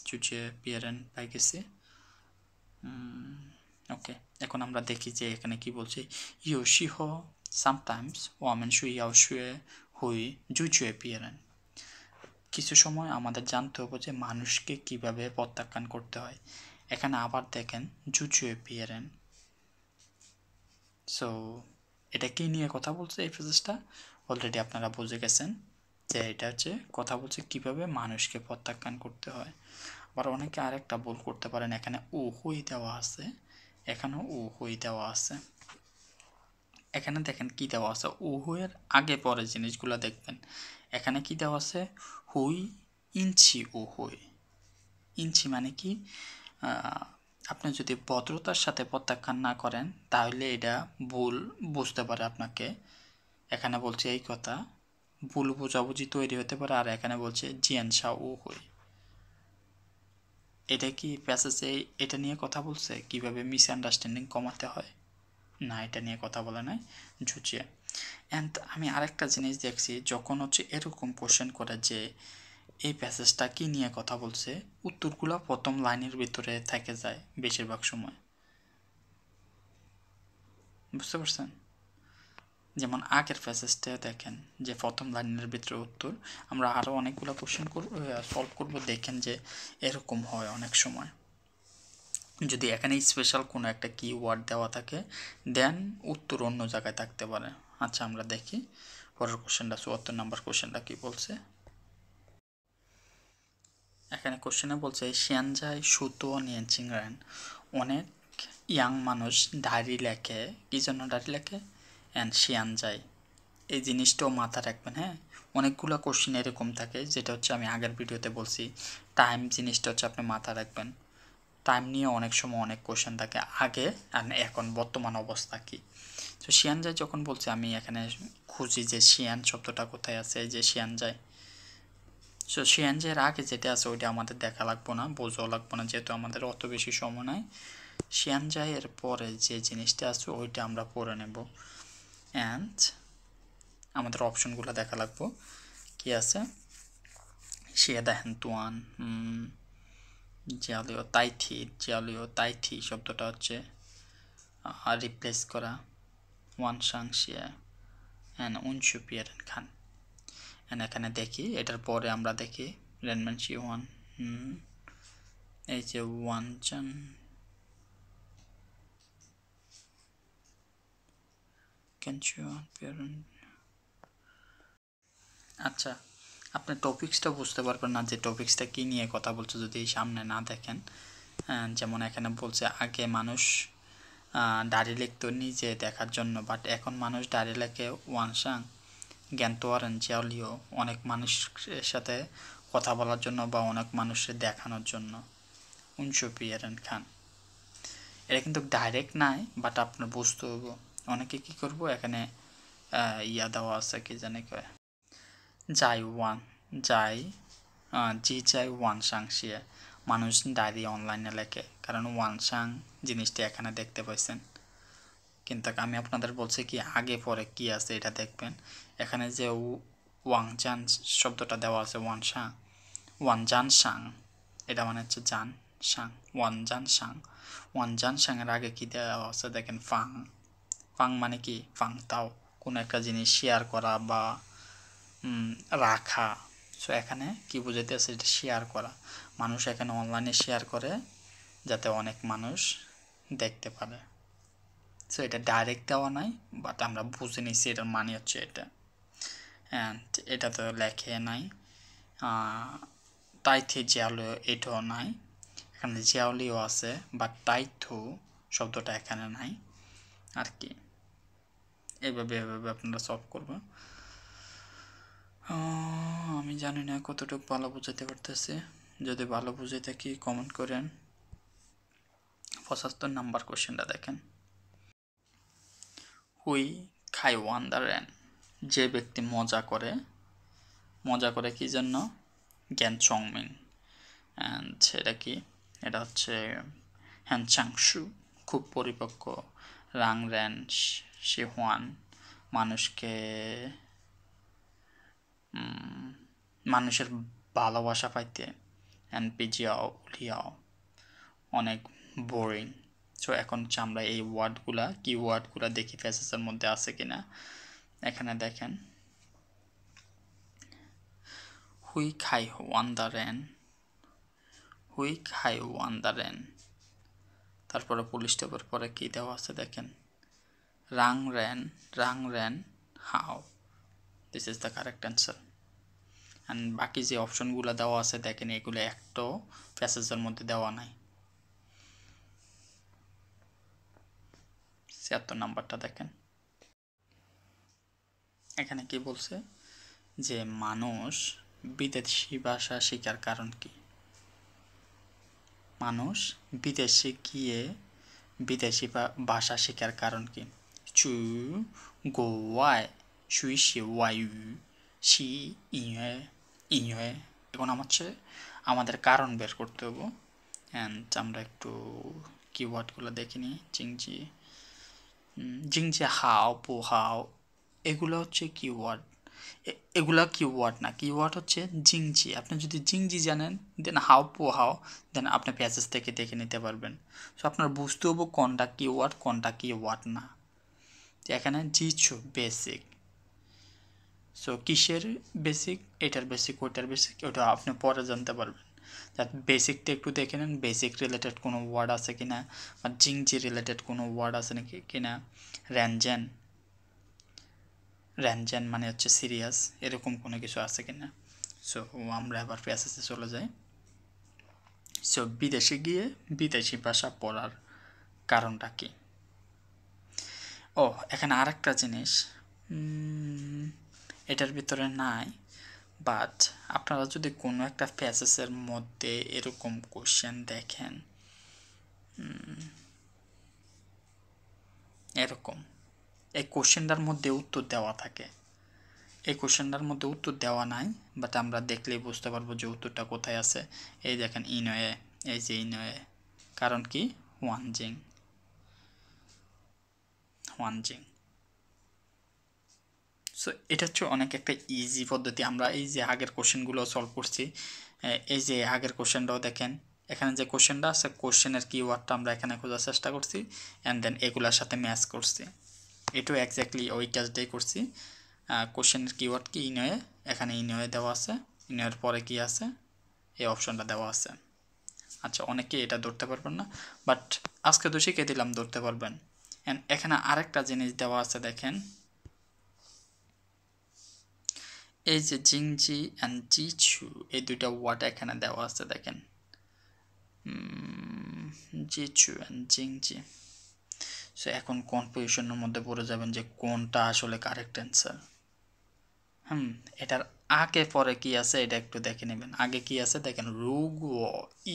চুচিয়ে পিয়ারেন পাই গেছি। ওকে, এখন আমরা দেখি যে এখানে কি বলছে, ইউ শিহ সামটাইমস ওয়ামেন শুইয়াও শুয়ে হুই জুচুয়ে পিয়ারেন। কিছু সময় আমাদের জানতে হবে যে মানুষকে কিভাবে প্রত্যাখ্যান করতে হয়। এখানে আবার দেখেন জুচুয়ে পিয়ারেন। সো এটা কি নিয়ে কথা বলছে এই ফ্রেজটা, অলরেডি আপনারা বুঝে গেছেন যে এটা হচ্ছে কথা বলছে কিভাবে মানুষকে প্রত্যাখ্যান করতে হয়। আবার অনেকে আরেকটা ভুল করতে পারেন, এখানে ও হুই দেওয়া আছে, এখানেও ও হুই দেওয়া আছে। এখানে দেখেন কি দেওয়া আছে, ও হুইয়ের আগে পরে জিনিসগুলো দেখবেন। এখানে কি দেওয়া আছে, হুই ইঞ্চি ও হুই। ইঞ্চি মানে কি, আপনি যদি ভদ্রতার সাথে প্রত্যাখ্যান না করেন তাহলে এটা ভুল বুঝতে পারে আপনাকে। এখানে বলছে এই কথা, ভুল বোঝাবুঝি তৈরি হতে পারে। আর এখানে বলছে জিয়ান শাহ ও হুই, এটা কি প্যাসেজে এটা নিয়ে কথা বলছে কিভাবে মিসআন্ডারস্ট্যান্ডিং কমাতে হয়? না, এটা নিয়ে কথা বলে নাই, জুচিয়ে। অ্যান্ড আমি আরেকটা জিনিস দেখছি, যখন হচ্ছে এরকম কোশ্চেন করে যে এই প্যাসেজটা কি নিয়ে কথা বলছে, উত্তরগুলো প্রথম লাইনের ভিতরে থেকে যায় বেশিরভাগ সময়, বুঝতে পারছেন? যেমন আগের প্যাসেজটা দেখেন যে প্রথম লাইনের ভিতরে উত্তর, আমরা আরও অনেকগুলো কোশ্চেন সলভ করব, দেখেন যে এরকম হয় অনেক সময়। যদি এখানে স্পেশাল কোনো একটা কিওয়ার্ড দেওয়া থাকে দেন উত্তর অন্য জায়গায় থাকতে পারে। আচ্ছা আমরা দেখি পরের কোশ্চেনটা, 74 নম্বর কোশ্চেনটা কি বলছে। এখানে কোশ্চেনে বলছে শিয়ানজাই সুতো নিয়েছিলেন, অনেক ইয়াং মানুষ ডায়েরি লেখে, কী জন্য ডায়েরি লেখে, অ্যান্ড শিয়ানজাই, এই জিনিসটাও মাথা রাখবেন। হ্যাঁ, অনেকগুলো কোশ্চেন এরকম থাকে, যেটা হচ্ছে আমি আগের ভিডিওতে বলছি, টাইম জিনিসটা হচ্ছে আপনি মাথা রাখবেন। টাইম নিয়ে অনেক সময় অনেক কোশ্চেন থাকে, আগে আর এখন বর্তমান অবস্থা কী। তো শিয়ানজাই যখন বলছে, আমি এখানে খুঁজি যে শিয়ান শব্দটা কোথায় আছে, এই যে শিয়ানজাই। সো শিয়ানজাইয়ের আগে যেটা আছে ওইটা আমাদের দেখা লাগবো না, বোঝাও লাগবো না, যেহেতু আমাদের অত বেশি সময় নাই। শিয়ানজাইয়ের পরে যে জিনিসটা আছে ওইটা আমরা পড়ে নেব। অ্যান্ড আমাদের অপশনগুলো দেখা লাগবো কি আছে, শিয়া দেখেন তুয়ান জিয়ালিও তাইথি শব্দটা হচ্ছে রিপ্লেস করা ওয়ান সাংশিয়া অ্যান্ড উনসুপিয়ারেন খান। অ্যান্ড এখানে দেখি এটার পরে আমরা দেখি রেনমেনশি ওয়ান, এই যে ওয়ান চান আচ্ছা, আপনি টপিক্সটা বুঝতে পারবেন না যে টপিক্সটা কী নিয়ে কথা বলছে যদি সামনে না দেখেন। যেমন এখানে বলছে আগে মানুষ ডায়েরি লিখতো নিজে দেখার জন্য, বাট এখন মানুষ ডায়েরি লেখে ওয়ানসাং জ্ঞানতোয়ারেন জিয়ালিও, অনেক মানুষের সাথে কথা বলার জন্য বা অনেক মানুষের দেখানোর জন্য। উনসুপিয়ারেন খান, এটা কিন্তু ডাইরেক্ট নাই, বাট আপনার বুঝতে হবে। অনেকে কী করবো, এখানে ইয়া দেওয়া আছে কি জানে কয় যাই ওয়ান যাই জি চাই ওয়ান সাংশিয়ে, মানুষ ডায়েরি অনলাইনে লেখে, কারণ ওয়ান সাং জিনিসটি এখানে দেখতে পাইছেন। কিন্তু আমি আপনাদের বলছি কি আগে পরে কি আছে এটা দেখবেন। এখানে যে ওয়াংজান শব্দটা দেওয়া আছে ওয়ানজান সাং, এটা মানে হচ্ছে জান সাং, ওয়ানজান সাংয়ের আগে কি দেওয়া আছে দেখেন, ফাং মানে কি ফাং তাও, কোনো একটা জিনিস শেয়ার করা বা রাখা। সো এখানে কি বুঝাইতেছে, এটা শেয়ার করা, মানুষ এখানে অনলাইনে শেয়ার করে যাতে অনেক মানুষ দেখতে পারে। সো এটা ডাইরেক্ট দেওয়া নাই, বাট আমরা বুঝে নিচ্ছি এটার মানে হচ্ছে এটা। অ্যান্ড এটা তো লেখে নাই। তাইথে জিয়ালিও এটাও নাই, এখানে জিয়ালিও আছে, বাট তাইথু শব্দটা এখানে নাই আর কি। এভাবে আপনারা সলভ করবেন। আমি জানি না কতটুকু ভালো বুঝাতে পারতেছে, যদি ভালো বুঝে থাকি কমেন্ট করেন। 75 নাম্বার কোশ্চেনটা দেখেন, হুই খাই ওয়ান্দারেন, যে ব্যক্তি মজা করে কি জন্য, জ্ঞান চংমিং। অ্যান্ড এটা কি, এটা হচ্ছে হ্যান চাংশু, খুব পরিপক্ক। রাং রেন শিহুয়ান, মানুষের ভালোবাসা পাইতে। অ্যান্ড পিজিয়াও লিয়াও, অনেক বোরিং। সো এখন হচ্ছে আমরা এই ওয়ার্ডগুলা দেখি ফেসেসের মধ্যে আছে কিনা। এখানে দেখেন হুই খাই ওয়ান্দারেন, তারপরে পুলিশ স্টপের পরে কি দেওয়া আছে দেখেন, রাং রেন হাও, this is the correct answer. And বাকি যে অপশনগুলো দেওয়া আছে দেখেন, এগুলো একটাও প্যাসেজের মধ্যে দেওয়া নাই। 76 নাম্বারটা দেখেন, এখানে কি বলছে যে মানুষ বিদেশি ভাষা শেখার কারণ কি, মানুষ বিদেশে গিয়ে বিদেশি ভাষা শেখার কারণ কি। চু গোয়ায় শুই শি ওয়াইউ শি ইয়ে, এখন আমাদের কারণ বের করতে হবো। অ্যান্ড আমরা একটু কিওয়ার্ডগুলো দেখিনি, জিংজি হাও পু হাও, এগুলো হচ্ছে কিওয়ার্ড। এগুলা কিওয়ার্ড না, কিওয়ার্ড হচ্ছে জিংজি। আপনি যদি জিংজি জানেন দেন হাও পু হাও, দেন আপনি প্যাসেজ থেকে দেখে নিতে পারবেন। সো আপনার বুঝতে হবো কোনটা কিওয়ার্ড না। এখানে জিছু বেসিক, সো কিসের বেসিক, এটার বেসিক ওইটার বেসিক, ওটা আপনি পরে জানতে পারবেন। বেসিকটা একটু দেখে নেন, বেসিক রিলেটেড কোনো ওয়ার্ড আছে কিনা, বা জিংজি রিলেটেড কোনো ওয়ার্ড আছে নাকি কিনা। র্যানজেন মানে হচ্ছে সিরিয়াস, এরকম কোনো কিছু আছে কিনা। সো আমরা আবার প্যাসেজে চলে যাই। সো বিদেশে গিয়ে বিদেশি ভাষা পড়ার কারণটা কি। ও এখানে আরেকটা জিনিস এটার ভিতরে নাই, বাট আপনারা যদি কোনো একটা প্যাসেজের মধ্যে এরকম কোশ্চেন দেখেন, এরকম এই কোশ্চেনটার মধ্যে উত্তর দেওয়া থাকে, এই কোশ্চেনটার মধ্যে উত্তর দেওয়া নাই, বাট আমরা দেখলেই বুঝতে পারবো যে উত্তরটা কোথায় আছে। এই দেখেন ইনওয়ে, এই যে ইনওয়ে, কারণ কি ওয়ানজিং। সো এটা হচ্ছে অনেক একটা ইজি পদ্ধতি। আমরা এই যে আগের কোশ্চেনগুলো সলভ করছি, এই যে আগের কোশ্চেনটাও দেখেন, এখানে যে কোশ্চেনটা আছে কোশ্চেনের কিওয়ার্ডটা আমরা এখানে খোঁজার চেষ্টা করছি অ্যান্ড দেন এগুলার সাথে ম্যাচ করছি। এটাও এক্স্যাক্টলি ওই কাজটাই করছি। কোশ্চেনের কিওয়ার্ড কি ইনওয়ে, এখানে ইনওয়ে দেওয়া আছে, ইনওয়ের পরে কি আছে এই অপশনটা দেওয়া আছে। আচ্ছা, অনেকে এটা ধরতে পারবেন না, বাট আজকে তো শিখে দিলাম ধরতে পারবেন। অ্যান্ড এখানে আরেকটা জিনিস দেওয়া আছে দেখেন, এই যে জিংজি অ্যান্ড জিচু এই দুইটা ওয়ার্ড এখানে দেওয়া আছে দেখেন, জিচু অ্যান্ড জিংজি। সো এখন কনফিউশনের মধ্যে পড়ে যাবেন যে কোনটা আসলে কারেক্ট অ্যান্সার। এটার আগে পরে কি আছে এটা একটু দেখে নেবেন। আগে কি আছে দেখেন, রুগুও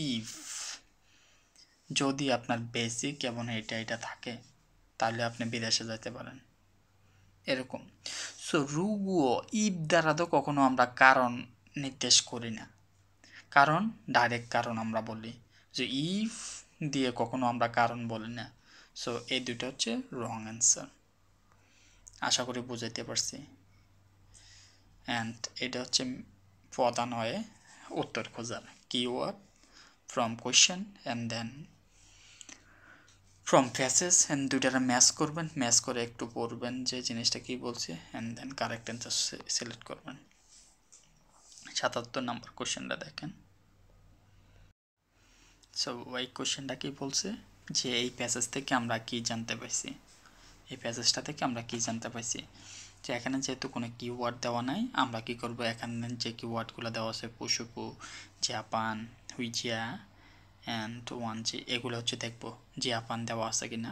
ইফ। যদি আপনার বেসিক এবং এটা থাকে তাহলে আপনি বিদেশে যেতে পারেন এরকম। সো রুগুও ইফ দ্বারা তো কখনো আমরা কারণ নির্দেশ করি না, কারণ ডাইরেক্ট কারণ আমরা বলি, যে ইফ দিয়ে কখনো আমরা কারণ বলি না। সো এই দুটো হচ্ছে রং অ্যান্সার। আশা করি বুঝাইতে পারছি। অ্যান্ড এটা হচ্ছে প্রধান হয়ে উত্তর খোঁজার keyword from question and then from phrases, and দুইটারা ম্যাচ করবেন, ম্যাচ করে একটু পড়বেন যে জিনিসটা কী বলছে and then correct answer select করবেন। 77 নম্বর কোয়েশ্চেনটা দেখেন। সো এই কোয়েশ্চেনটা কি বলছে যে এই প্যাসেজ থেকে আমরা কি জানতে পাইছি, এই প্যাসেজটা থেকে আমরা কি জানতে পাইছি যে এখানে যেহেতু কোনো কিওয়ার্ড দেওয়া নাই, আমরা কি করব এখানে যে কিওয়ার্ডগুলো দেওয়া আছে পুশুপু, জাপান, হুইজিয়া অ্যান্ড ওয়ানজি, এগুলো হচ্ছে দেখব জাপান দেওয়া আছে কিনা।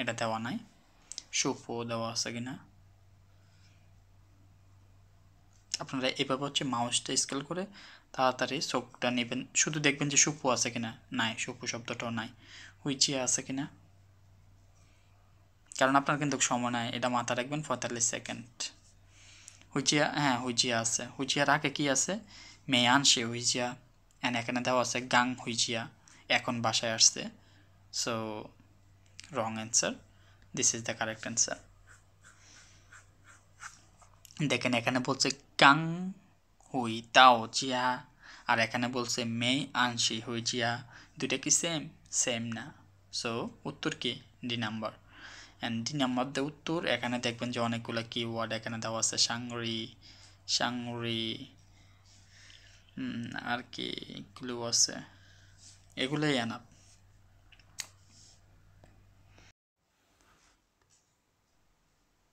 এটা দেওয়া নাই। সুপো দেওয়া আছে কিনা। আপনারা এভাবে হচ্ছে মাউসটা স্কেল করে তাড়াতাড়ি চোখটা নেবেন, শুধু দেখবেন যে সুপু আছে কিনা। নাই, সুপু শব্দটাও নাই। হুইচিয়া আছে কিনা, কারণ আপনার কিন্তু সময় নাই, এটা মাথা রাখবেন 45 সেকেন্ড। হুইচিয়া, হ্যাঁ হুইচিয়া আছে। হুইচিয়ার আগে কি আছে, মেয়ানশি হুইচিয়া, অ্যান্ড এখানে দেওয়া আছে গাং হুইচিয়া, এখন বাসায় আসছে। So wrong answer, this is the correct answer. দেখেন এখানে বলছে গাং হুই তাও জিয়া, আর এখানে বলছে মে আনসি হুই জিয়া, দুইটা কি সেম? সেম না। সো উত্তর কি D number. And D number দিয়ে উত্তর। এখানে দেখবেন যে অনেকগুলো কিওয়ার্ড এখানে দেওয়া আছে, সাংরি, সাংরি, আর কি ক্লু আছে, এগুলোই এনাফ।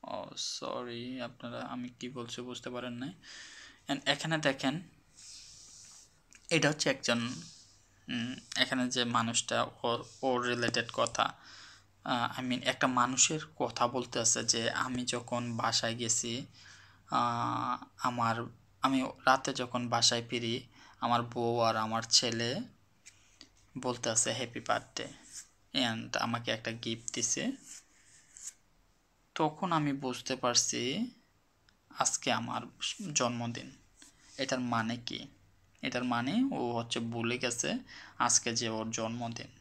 ও সরি, আপনারা আমি কি বলছি বুঝতে পারেন নাই। অ্যান্ড এখানে দেখেন এটা হচ্ছে একজন, এখানে যে মানুষটা ওর রিলেটেড কথা, আই মিন একটা মানুষের কথা বলতে আছে যে আমি যখন বাসায় গেছি, আমি রাতে যখন বাসায় ফিরি, আমার বউ আর আমার ছেলে বলতে আছে হ্যাপি বার্থডে অ্যান্ড আমাকে একটা গিফট দিছে। তখন আমি বুঝতে পারছি আজকে আমার জন্মদিন। এটার মানে কি? এটার মানে ও হচ্ছে ভুলে গেছে আজকে যে ওর জন্মদিন।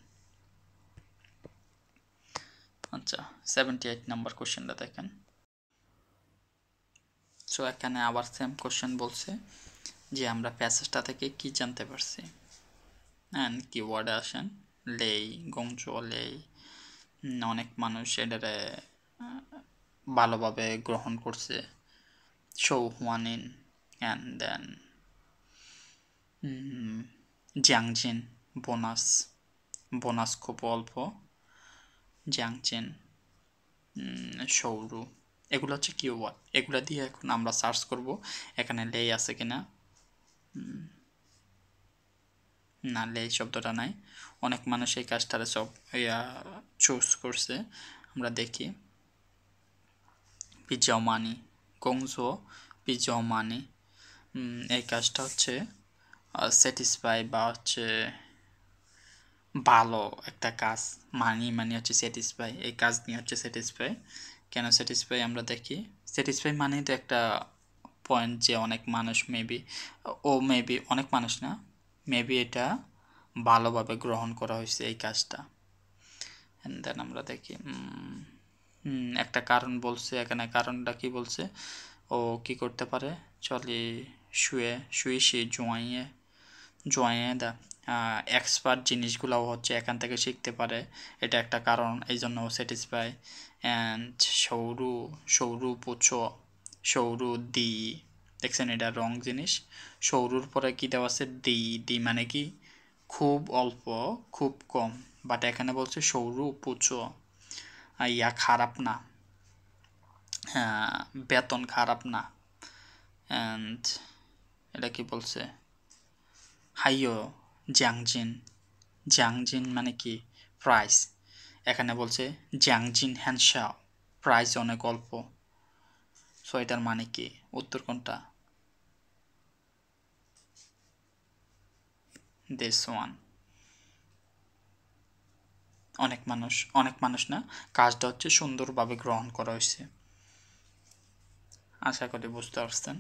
আচ্ছা, 78 নাম্বার কোশ্চেনটা দেখেন। সো এখানে আবার সেম কোশ্চেন বলছে যে আমরা প্যাসেজটা থেকে কি জানতে পারছি, অ্যান্ড কিওয়ার্ডে আসেন লেই, গংচো লেই। অনেক মানুষ এটারে ভালোভাবে গ্রহণ করছে, শৌ হুয়ানিন, অ্যান্ড দেন জিয়াংজিন, বোনাস, বোনাস খুব অল্প, জিয়াংজিন, সৌরু, এগুলো হচ্ছে কিওয়ার্ড। এগুলো দিয়ে এখন আমরা সার্চ করব এখানে লেই আছে কিনা। না, লেই শব্দটা নাই। অনেক মানুষ এই কাজটারে সব চুজ করছে। আমরা দেখি পিজাও মানি, গংজো পিজাও মানি, এই কাজটা হচ্ছে স্যাটিসফাই বা হচ্ছে ভালো একটা কাজ। মানি হচ্ছে স্যাটিসফাই, এই কাজ নিয়ে হচ্ছে স্যাটিসফাই। কেন স্যাটিসফাই আমরা দেখি, স্যাটিসফাই মানে তো একটা পয়েন্ট যে অনেক মানুষ মেবি অনেক মানুষ না, মেবি এটা ভালোভাবে গ্রহণ করা হয়েছে এই কাজটা। অ্যান্ড দেন আমরা দেখি একটা কারণ বলছে এখানে, কারণটা কি বলছে, ও কি করতে পারে চলে শুয়ে শুয়ে সে জোয়াইয়ে দা এক্সপার্ট জিনিসগুলোও হচ্ছে এখান থেকে শিখতে পারে, এটা একটা কারণ, এই জন্য স্যাটিসফাই। অ্যান্ড সৌরু সৌরু পুছো সৌরু দি, দেখছেন এটা রং জিনিস। সৌরুর পরে কি দেওয়া আছে দি, দি মানে কি খুব অল্প খুব কম, বাট এখানে বলছে সৌরু পুছো ইয়া খারাপ না, বেতন খারাপ না। অ্যান্ড এটা কি বলছে হাইও জিয়াংজিন, জিয়াংজিন মানে কি প্রাইস, এখানে বলছে জিয়াংজিন হ্যান্ডসাও প্রাইস অনেক অল্প। সো এটার মানে কি উত্তর কোনটা? This one. অনেক মানুষ না, কাজটা হচ্ছে সুন্দরভাবে গ্রহণ করা হয়েছে। আশা করি বুঝতে পারছেন।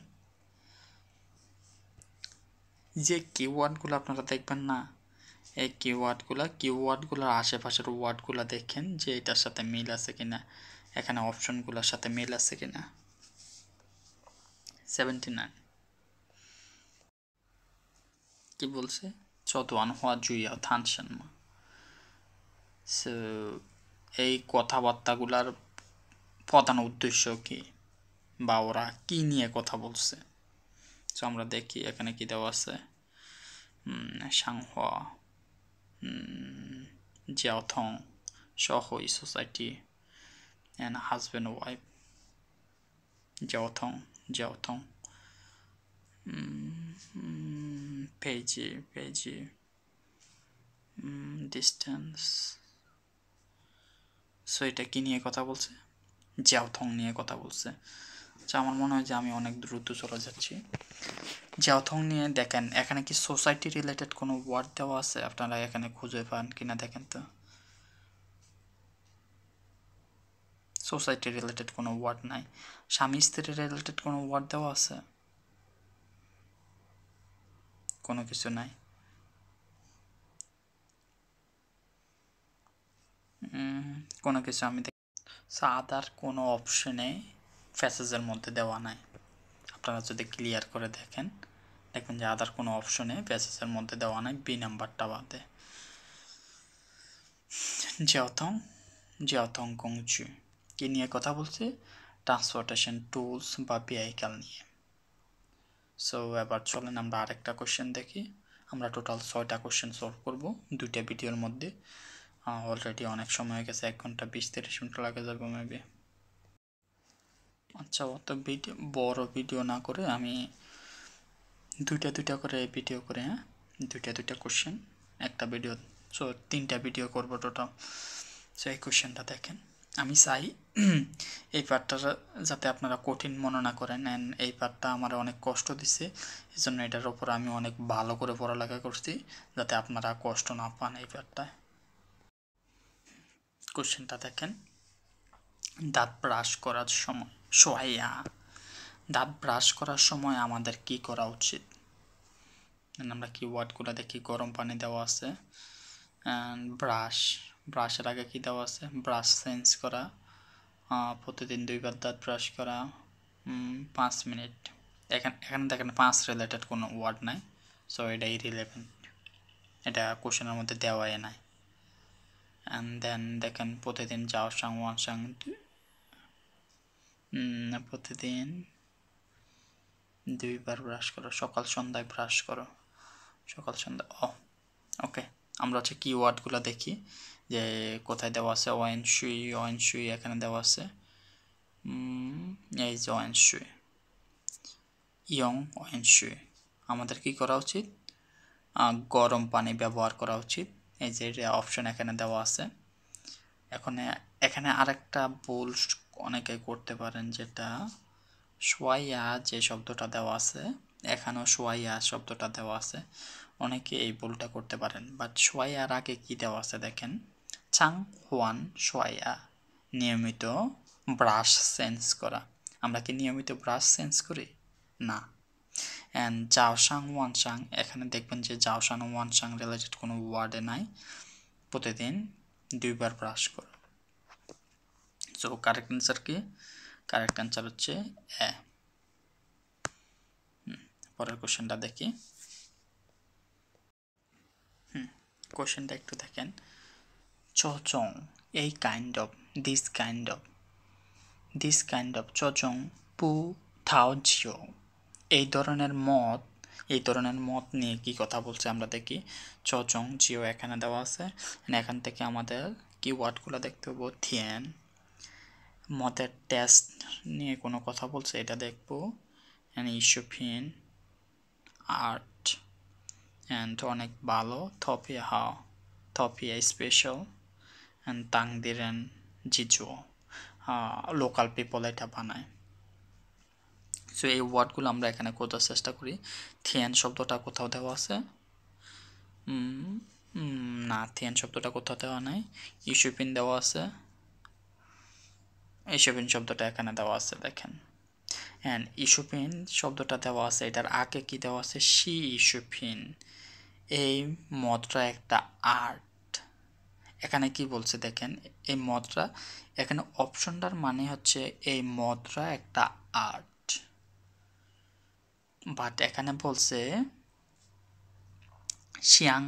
যে কিওয়ার্ডগুলো আপনারা দেখবেন না, এই কিওয়ার্ডগুলোর আশেপাশের ওয়ার্ডগুলো দেখেন যে এটার সাথে মিল আছে কিনা, এখানে অপশনগুলোর সাথে মিল আছে কিনা। 79 কি বলছে চতুয়ান হওয়া জুইয়া থানসেন মা। সো এই কথাবার্তাগুলার প্রধান উদ্দেশ্য কি বা ওরা কি নিয়ে কথা বলছে। সো আমরা দেখি এখানে কি দেওয়া আছে, সাংহোয়া জিয়াওথং শহই সোসাইটি অ্যান্ড হাজব্যান্ড ওয়াইফ জিয়াওথং পেজি ডিস্টেন্স। সো এটা কি নিয়ে কথা বলছে, জিয়াওথং নিয়ে কথা বলছে। আচ্ছা আমার মনে হয় যে আমি অনেক দ্রুত চলে যাচ্ছি। জিয়াওথং নিয়ে দেখেন এখানে কি সোসাইটি রিলেটেড কোনো ওয়ার্ড দেওয়া আছে, আপনারা এখানে খুঁজে পান কিনা দেখেন তো। সোসাইটি রিলেটেড কোনো ওয়ার্ড নাই। স্বামী স্ত্রী রিলেটেড কোনো ওয়ার্ড দেওয়া আছে, কোনো কিছু নাই। কোনো কিছু আমি দেখি আদার কোনো অপশনে প্যাসেজের মধ্যে দেওয়া নাই। আপনারা যদি ক্লিয়ার করে দেখেন দেখবেন যে আদার কোনো অপশনে প্যাসেজের মধ্যে দেওয়া নাই, বি নাম্বারটা বাদে। জিয়াওথং কংচু কি নিয়ে কথা বলছে, ট্রান্সপোর্টেশন টুলস বা ভেহিক্যাল নিয়ে। সো এবার চলেন আমরা আরেকটা কোশ্চেন দেখি। আমরা টোটাল 6টা কোশ্চেন সলভ করব 2টা ভিডিওর মধ্যে। অলরেডি অনেক সময় হয়ে গেছে, 1 ঘন্টা 20-30 মিনিট লাগে যাবে মেবি। আচ্ছা অত বড় ভিডিও না করে আমি দুইটা করে ভিডিও করে, হ্যাঁ দুইটা কোশ্চেন একটা ভিডিও, সো 3টা ভিডিও করব টোটাল। সো এই কোশ্চেনটা দেখেন, আমি চাই এই পার্টটা যাতে আপনারা কঠিন মনে না করেন, অ্যান্ড এই পার্টটা আমার অনেক কষ্ট দিছে, এই জন্য এটার ওপর আমি অনেক ভালো করে পড়ালেখা করছি যাতে আপনারা কষ্ট না পান এই পার্টটায়। কোশ্চেনটা দেখেন, দাঁত ব্রাশ করার সময় দাঁত ব্রাশ করার সময় আমাদের কি করা উচিত। আমরা কি ওয়ার্ডগুলো দেখি, গরম পানি দেওয়া আছে, ব্রাশের আগে কি দেওয়া আছে, ব্রাশ চেঞ্জ করা, প্রতিদিন 2বার দাঁত ব্রাশ করা, 5 মিনিট। এখানে দেখেন 5 রিলেটেড কোনো ওয়ার্ড নাই, সো এটা ইরিলেভেন্ট, এটা কোশ্চেনের মধ্যে দেওয়াই নাই। অ্যান্ড দেন দেখেন প্রতিদিন প্রতিদিন 2বার ব্রাশ করো, সকাল সন্ধ্যায় ব্রাশ করো, সকাল সন্ধ্যা। ওকে আমরা হচ্ছে কি ওয়ার্ডগুলো দেখি যে কোথায় দেওয়া আছে। ওয়েন শুই এখানে দেওয়া আছে, এই যে ওয়েন শুই ইয়ং ওয়েন শুই, আমাদের কি করা উচিত, গরম পানি ব্যবহার করা উচিত, এই যে অপশন এখানে দেওয়া আছে। এখানে আরেকটা ভুল অনেকে করতে পারেন, যেটা সোয়াইয়া যে শব্দটা দেওয়া আছে, এখানেও সোয়াইয়া শব্দটা দেওয়া আছে, অনেকে এই ভুলটা করতে পারেন। বাট সোয়াইয়ার আগে কি দেওয়া আছে দেখেন, চাং হোয়ান সোয়াইয়া, নিয়মিত ব্রাশ চেঞ্জ করা। আমরা কি নিয়মিত ব্রাশ চেঞ্জ করি না। অ্যান্ড জাওসাং ওয়ানসাং, এখানে দেখবেন যে জাওসাং ওয়ানসাং রিলেটেড কোনো ওয়ার্ডে নাই, প্রতিদিন 2বার ব্রাশ করো। সো কারেক্ট অ্যান্সার কি, কারেক্ট অ্যান্সার হচ্ছে পরের কোশ্চেনটা দেখি। কোশ্চেনটা একটু দেখেন। চচং এই kind of, this kind of চচং পু থাও জিও, এই ধরনের মত নিয়ে কি কথা বলছে আমরা দেখি। চচং জিও এখানে দেওয়া আছে, এখান থেকে আমাদের কিওয়ার্ডগুলো দেখতে হবো। থিয়েন মদের টেস্ট নিয়ে কোনো কথা বলছে, এটা দেখবো। ইস্যুফিন আর্ট অ্যান্ড অনেক ভালো, থপিয়া স্পেশাল অ্যান্ড তাংদিরেন জিজুও, লোকাল পিপল এটা বানায়। সো এই ওয়ার্ডগুলো আমরা এখানে খোঁজার চেষ্টা করি। থিয়েন শব্দটা কোথাও দেওয়া আছে? না, থিয়েন শব্দটা কোথাও দেওয়া নাই। ইস্যুপিন দেওয়া আছে, ইস্যুপিন শব্দটা এখানে দেওয়া আছে দেখেন। অ্যান্ড ইস্যুপিন শব্দটা দেওয়া আছে, এটার আগে কি দেওয়া আছে? শি ইস্যুপিন, এই মদটা একটা আর্ট। এখানে কি বলছে দেখেন, এই মদটা এখানে অপশনটার মানে হচ্ছে এই মদটা একটা আর্ট, বাট এখানে বলছে শিয়াং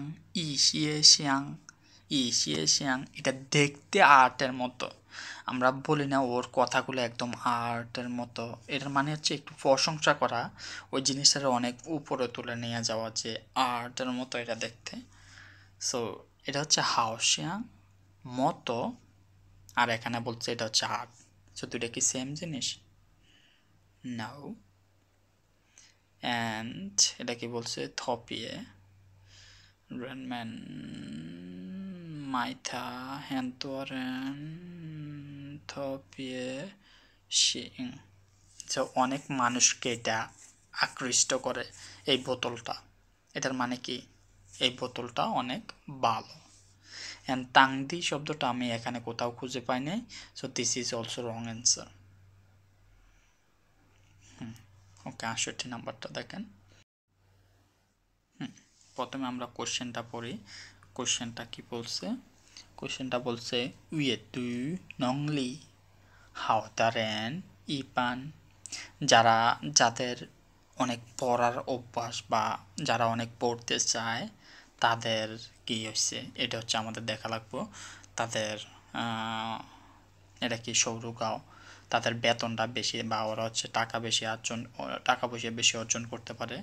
শিয়াং এটা দেখতে আর্টের মতো। আমরা বলি না ওর কথাগুলো একদম আর্টের মতো, এটার মানে হচ্ছে একটু প্রশংসা করা, ওই জিনিসটার অনেক উপরে তুলে নিয়ে যাওয়া, যে আর্টের মতো এটা দেখতে। সো এটা হচ্ছে হাওশিয়াং মতো, আর এখানে বলছে এটা হচ্ছে আর্ট। সো দুইটা কি সেম জিনিস? নাও। অ্যান্ড এটা কি বলছে? থপিয়ে রেনম্যান মাইথা হ্যান্তোয়ারেন থপিয়ে শিং। সো অনেক মানুষকে এটা আকৃষ্ট করে এই বোতলটা, এটার মানে কি এই বোতলটা অনেক ভালো। অ্যান্ড তাংদি শব্দটা আমি এখানে কোথাও খুঁজে পাই নাই, so this is also wrong answer. Okay, 68 নাম্বারটা দেখেন। প্রথমে আমরা কোশ্চেনটা পড়ি। কোশ্চেনটা কি বলছে? কোশ্চেনটা বলছে উইয়ে তু নংলি হাওতারেন ইপান, যাদের অনেক পড়ার অভ্যাস বা যারা অনেক পড়তে চায় তাদের কি হচ্ছে, এটা হচ্ছে আমাদের দেখা লাগবো। তাদের এটা কি সৌরগাঁও, তাদের বেতনটা বেশি বা ওরা হচ্ছে টাকা পয়সা বেশি অর্জন করতে পারে,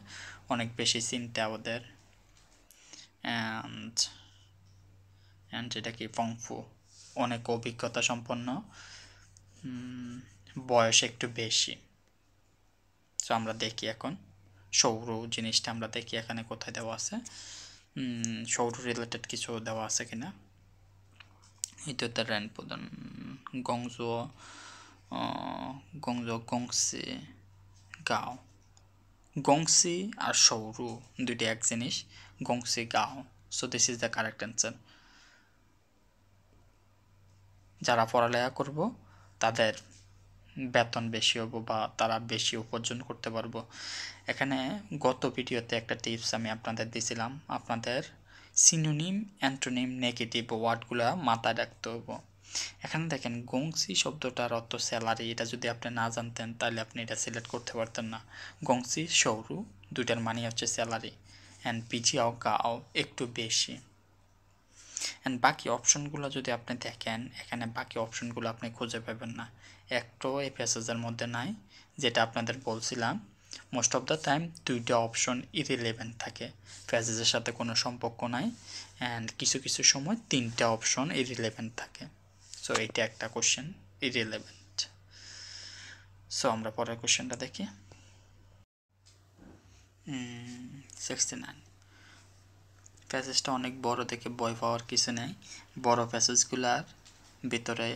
অনেক বেশি চিন্তা ওদের। অ্যান্ড এটা কি ফংফু, অনেক অভিজ্ঞতা সম্পন্ন, বয়স একটু বেশি। সো আমরা দেখি এখন সৌর জিনিসটা আমরা দেখি এখানে কোথায় দেওয়া আছে, সৌর রিলেটেড কিছু দেওয়া আছে কিনা। এটা রেন প্রদান গংজো গংসি গাঁও, গংসি আর সৌরু দুইটি এক জিনিস, গংসি গাঁও। So this is the correct answer. যারা পড়ালেখা করব তাদের বেতন বেশি হবো বা তারা বেশি উপার্জন করতে পারবো। এখানে গত ভিডিওতে একটা টিপস আমি আপনাদের দিয়েছিলাম, আপনাদের সিনোনিম অ্যান্টোনিম নেগেটিভ ওয়ার্ডগুলো মাথায় রাখতে হবো। এখানে দেখেন গংসি শব্দটার অর্থ স্যালারি, এটা যদি আপনি না জানতেন তাহলে আপনি এটা সিলেক্ট করতে পারতেন না। গংসি সৌরু দুইটার মানে হচ্ছে স্যালারি, অ্যান্ড পিজিয়াও গাও একটু বেশি। অ্যান্ড বাকি অপশনগুলো যদি আপনি দেখেন, এখানে বাকি অপশনগুলো আপনি খুঁজে পাবেন না, একটাও এই প্যাসেজের মধ্যে নাই। যেটা আপনাদের বলছিলাম, মোস্ট অফ দ্য টাইম দুইটা অপশন ইরিলেভেন্ট থাকে, প্যাসেজের সাথে কোনো সম্পর্ক নাই। অ্যান্ড কিছু কিছু সময় তিনটা অপশন ইরিলেভেন্ট থাকে। সো এইটা একটা কোশ্চেন ইরিলেভেন্ট। সো আমরা পরের কোশ্চেনটা দেখি। 69 প্যাসেজটা অনেক বড় দেখে ভয় পাওয়ার কিছু নেই। বড় প্যাসেজগুলার ভিতরে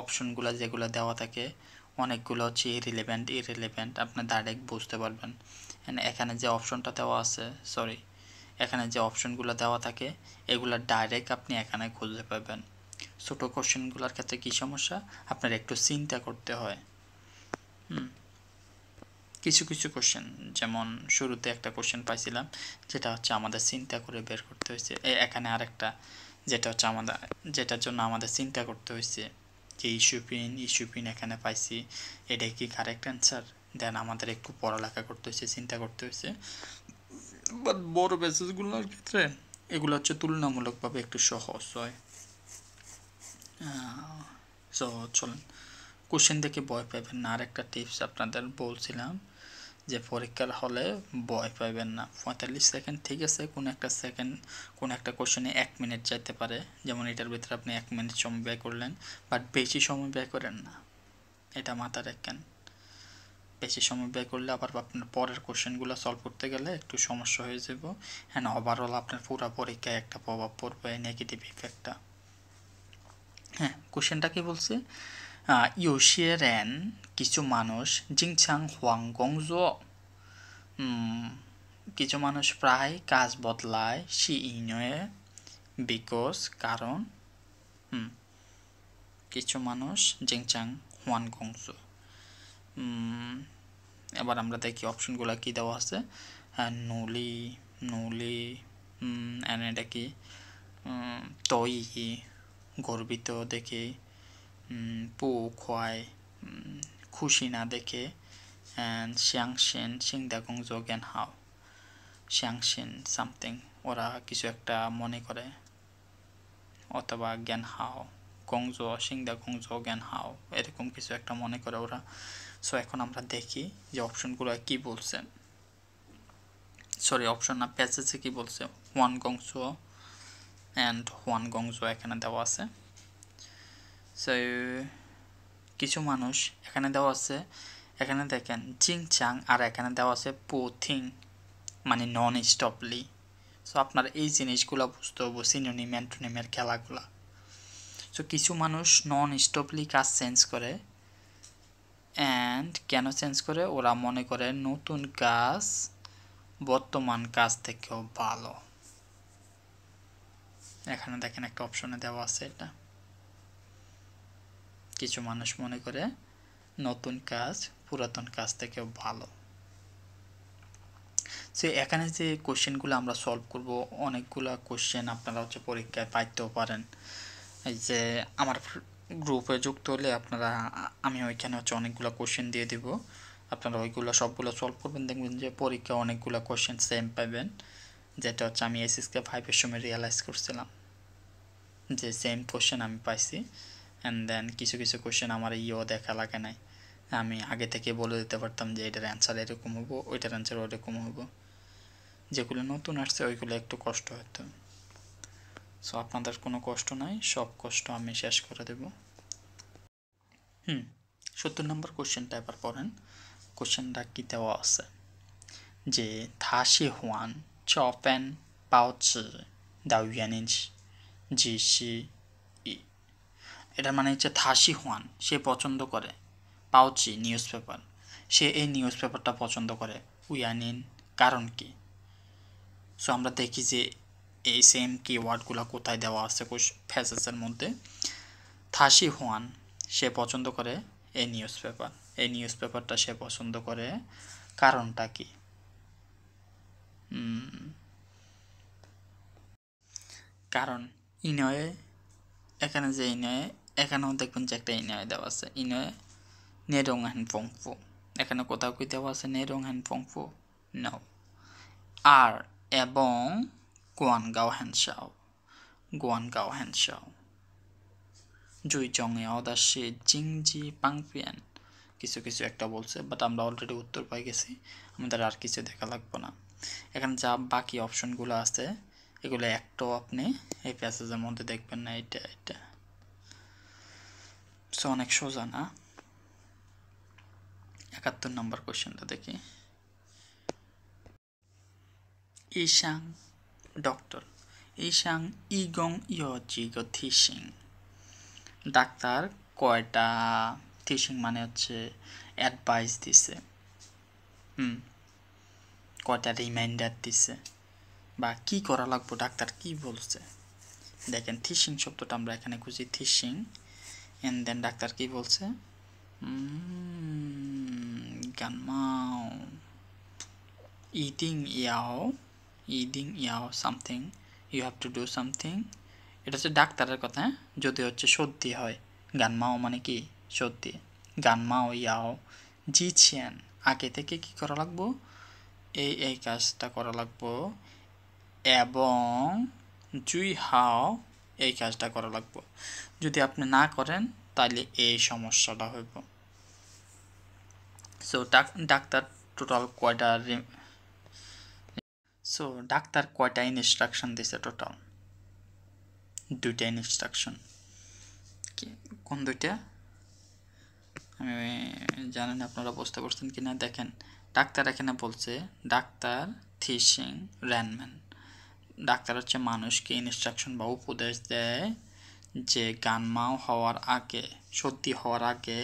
অপশনগুলো যেগুলো দেওয়া থাকে অনেকগুলো হচ্ছে ইরিলেভেন্ট আপনি ডাইরেক্ট বুঝতে পারবেন। এখানে যে অপশনটা দেওয়া আছে, এখানে যে অপশনগুলো দেওয়া থাকে এগুলো ডাইরেক্ট আপনি এখানে খুঁজে পাবেন। ছোটো কোশ্চেনগুলোর ক্ষেত্রে কী সমস্যা, আপনার একটু চিন্তা করতে হয়। কিছু কিছু কোশ্চেন, যেমন শুরুতে একটা কোশ্চেন পাইছিলাম যেটা হচ্ছে আমাদের চিন্তা করে বের করতে হয়েছে, এখানে আরেকটা যেটা হচ্ছে যেটার জন্য আমাদের চিন্তা করতে হয়েছে যে ইস্যুপিন এখানে পাইছি, এটাই কি কারেক্ট অ্যান্সার? দেন আমাদের একটু পড়ালেখা করতে হয়েছে, চিন্তা করতে হয়েছে। বাট বড় প্যাসেজগুলোর ক্ষেত্রে এগুলো হচ্ছে তুলনামূলকভাবে একটু সহজ হয়। সো চলেন, কোশ্চেন দেখে ভয় পাবেন না। আর একটা টিপস আপনাদের বলছিলাম যে পরীক্ষার হলে ভয় পাবেন না। 45 সেকেন্ড ঠিক আছে, কোনো একটা কোশ্চেনে 1 মিনিট চাইতে পারে, যেমন এটার ভিতরে আপনি 1 মিনিট সময় ব্যয় করলেন, বাট বেশি সময় ব্যয় করেন না, এটা মাথায় রাখেন। বেশি সময় ব্যয় করলে আবার আপনার পরের কোশ্চেনগুলো সলভ করতে গেলে একটু সমস্যা হয়ে যাব। হ্যাঁ, ওভারঅল আপনার পুরো পরীক্ষায় একটা প্রভাব পড়বে, নেগেটিভ ইফেক্টটা। হ্যাঁ, কোশ্চেনটা কি বলছে? ইউশিয়ারেন কিছু মানুষ জিংচাং হুয়াংগংজ, কিছু মানুষ প্রায় কাজ বদলায় সি ইনয়ে বিকজ কারণ, কিছু মানুষ জিংচাং হুয়ানগংজ। এবার আমরা দেখি অপশনগুলো কি দেওয়া আছে। নুলি নুলি এটা কি তৈ গর্বিত দেখে, পু খোয়াই খুশি না দেখে, অ্যান্ড শিয়াংশেন সিংদাগংজ জ্ঞান হাও। শিয়াংশেন সামথিং, ওরা কিছু একটা মনে করে, অথবা জ্ঞান হাও গংজ সিংদা গংজ জ্ঞান হাও, এরকম কিছু একটা মনে করে ওরা। সো এখন আমরা দেখি যে অপশনগুলো কি বলছে। সরি, অপশন না, প্যাসেজে কি বলছে। ওয়ান গংজ অ্যান্ড ওয়ান গংজ এখানে দেওয়া আছে। সো কিছু মানুষ এখানে দেওয়া আছে, এখানে দেখেন চিং চাং, আর এখানে দেওয়া আছে পুথিং, মানে নন স্টপলি। সো আপনার এই জিনিসগুলো বুঝতে হবে, সিনোনিম অ্যান্টোনিমের খেলাগুলা। সো কিছু মানুষ নন স্টপলি কাজ চেঞ্জ করে, অ্যান্ড কেন চেঞ্জ করে? ওরা মনে করে নতুন কাজ বর্তমান কাজ থেকেও ভালো। এখানে দেখেন একটা অপশনে দেওয়া আছে এটা। কিছু মানুষ মনে করে নতুন কাজ পুরাতন কাজ থেকেও ভালো। সো এখানে যে কোশ্চেনগুলো আমরা সলভ করব, অনেকগুলো কোশ্চেন আপনারা হচ্ছে পরীক্ষায় পাইতেও পারেন। এই যে আমার গ্রুপে যুক্ত হলে আপনারা, আমি ওইখানে হচ্ছে অনেকগুলো কোশ্চেন দিয়ে দিব, আপনারা ওইগুলো সবগুলো সলভ করবেন, দেখবেন যে পরীক্ষা অনেকগুলো কোশ্চেন সেম পাবেন, যেটা হচ্ছে আমি এসএসকে 5-এর সময় রিয়েলাইজ করছিলাম যে সেম কোশ্চেন আমি পাইছি। অ্যান্ড দেন কিছু কিছু কোশ্চেন আমার দেখা লাগে নাই, আমি আগে থেকে বলে দিতে পারতাম যে এটার অ্যান্সার এরকম হবো, ওইটার অ্যান্সার ওরকম হবো। যেগুলো নতুন আসছে ওইগুলো একটু কষ্ট হতো। সো আপনাদের কোনো কষ্ট নাই, সব কষ্ট আমি শেষ করে দেব। 70 নম্বর কোশ্চেনটা এবার পড়েন। কোশ্চেনটা কি দেওয়া আছে যে থাশি হুয়ান চপেন পাওচি দা ইয়ানিন জিসি ই। এটার মানে হচ্ছে থাশি হুয়ান সে পছন্দ করে, পাওচি নিউজ পেপার, সে এই নিউজ পেপারটা পছন্দ করে, উয়ানিন কারণ কি। সো আমরা দেখি যে এই সেম কিওয়ার্ডগুলো কোথায় দেওয়া আছে ফ্যাসেসের মধ্যে। থাশি হুয়ান সে পছন্দ করে এই নিউজ পেপার, এই নিউজ পেপারটা সে পছন্দ করে, কারণটা কি? কারণ ইনয়ে, এখানে যে ইনয়ে, এখানেও দেখবেন যে একটা ইনয়ে দেওয়া আছে, ইনয়ে নেরং হ্যান ফংফু, এখানে কোথাও কি দেওয়া আছে নেরং হ্যান ফংফু? নাও। আর এবং গুয়ানগাও হ্যানসাও, গুয়ানগাও হ্যানসাও জুই জংয়াও দাসে জিংজি পাংপিয়ান, কিছু কিছু একটা বলছে, বাট আমরা অলরেডি উত্তর পাই গেছি, আমাদের আর কিছু দেখা লাগবে না। এখানে যা বাকি অপশনগুলো আছে এগুলো একটাও আপনি এই প্যাসেজের মধ্যে দেখবেন না, এটা এটা। সো অনেক সোজা না। 71 নম্বর কোশ্চেনটা দেখি। ইশাং ডক্টর, ইশাং ইগং ইয়জিগো থিসিং, ডাক্তার কয়টা, থিসিং মানে হচ্ছে অ্যাডভাইস দিছে, কয়টা রিমাইন্ডার দিছে, বা কি করা লাগবে, ডাক্তার কি বলছে। দেখেন থিসিং শব্দটা আমরা এখানে খুঁজি, থিসিং, এন্ড দেন ডাক্তার কি বলছে, গানমাও ইডিং ইয়াও something, you have to do something. এটা হচ্ছে ডাক্তারের কথা, যদি হচ্ছে সত্যি হয়। গানমাও মানে কি সত্যি, গানমাও ইয়াও জিছিয়ান আগে থেকে কি করা লাগবো, এই কাজটা করা লাগবো, এবং জুই হাও এই কাজটা করা লাগবো। যদি আপনি না করেন তাহলে এই সমস্যাটা হইব। সো ডাক্তার টোটাল কয়টা ডাক্তার কয়টা ইনস্ট্রাকশন দিছে? টোটাল 2টা ইনস্ট্রাকশন। কোন 2টা আমি জানেন, আপনারা বুঝতে পারছেন কিনা দেখেন। ডাক্তার এখানে বলছে ডাক্তার থিসিং র্যানম্যান। ডাক্তার হচ্ছে মানুষকে ইনস্ট্রাকশন বা উপদেশ দেয় যে গানমাও হওয়ার আগে, সর্দি হওয়ার আগে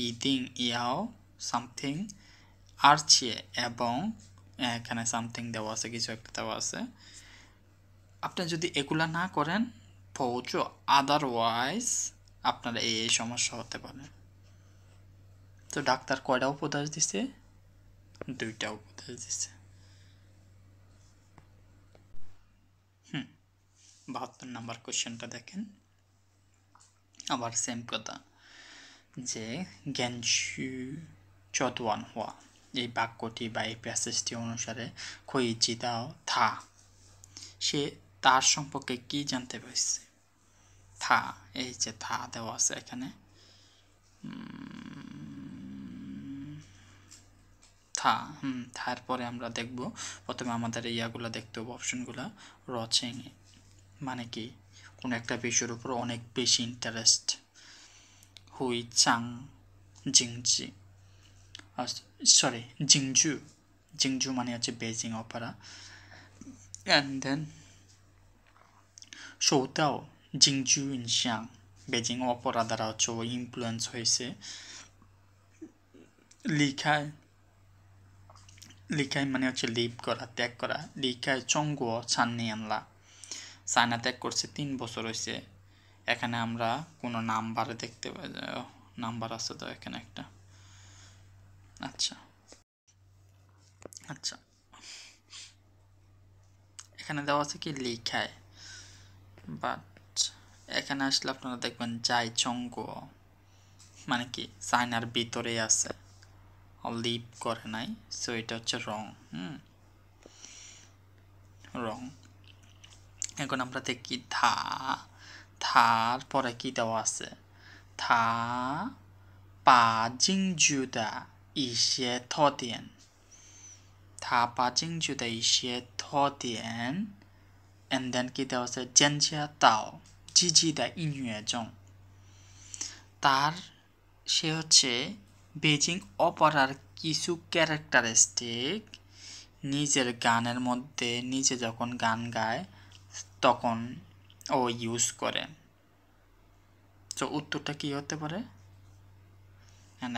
ইদিং ইয়াও সামথিং আরচিয়ে, এবং এখানে সামথিং দেওয়া আছে, কিছু একটা দেওয়া আছে। আপনি যদি এগুলা না করেন পৌঁছো, আদারওয়াইজ আপনার এই সমস্যা হতে পারে। তো ডাক্তার কয়টা উপদেশ দিছে? 2টা উপদেশ দিছে। 72 নাম্বার কোশ্চেনটা দেখেন, আবার সেম কথা, যে জ্ঞানশু চতুয়ান হওয়া, এই বাক্যটি বা এই প্যাসেজটি অনুসারে খইজি দাও থা, সে তার সম্পর্কে কি জানতে পারছে? থা, এই যে থা দেওয়া আছে এখানে, থা তারপরে আমরা দেখব, প্রথমে আমাদের ইয়াগুলো দেখতে হবে, অপশনগুলো। রচিং মানে কি, কোনো একটা বিষয়ের উপর অনেক বেশি ইন্টারেস্ট। হুই চাং জিংজি, সরি জিংজু, জিংজু মানে হচ্ছে বেজিং অপেরা। অ্যান্ড দেন শৌতাও জিংজু ইনশাং, বেজিং অপেরা দ্বারা হচ্ছে ও ইনফ্লুয়েন্স হয়েছে। লিখায়, লিখায় মানে হচ্ছে লিভ করা, ত্যাগ করা। লিখায় চঙ্গুও ছান্নিয়ানলা, চায়না ত্যাগ করছে 3 বছর হয়েছে। এখানে আমরা কোনো নাম্বার দেখতে পাই, নাম্বার আছে তো এখানে একটা। আচ্ছা আচ্ছা, এখানে দেওয়া আছে কি লিখায়, বাট এখানে আসলে আপনারা দেখবেন যাই চঙ্গ মানে কি চায়নার ভিতরে আছে, লিভ করে নাই, সো এটা হচ্ছে রং। রং। এখন আমরা দেখি থা, থার পরে কি দেওয়া আছে? থা পা জিংজুদা ইসে থদিয়েন, থা পা জিংজুদা ইসে থদিয়েন, and then কি দেওয়া আছে? জেনজিয়া তাও জিজিদা ইনহুয়ে জং, তার সে হচ্ছে বেজিং অপেরার কিছু ক্যারেক্টারিস্টিক নিজের গানের মধ্যে, নিজে যখন গান গায় তখন ও ইউজ করে। তো উত্তরটা কি হতে পারে?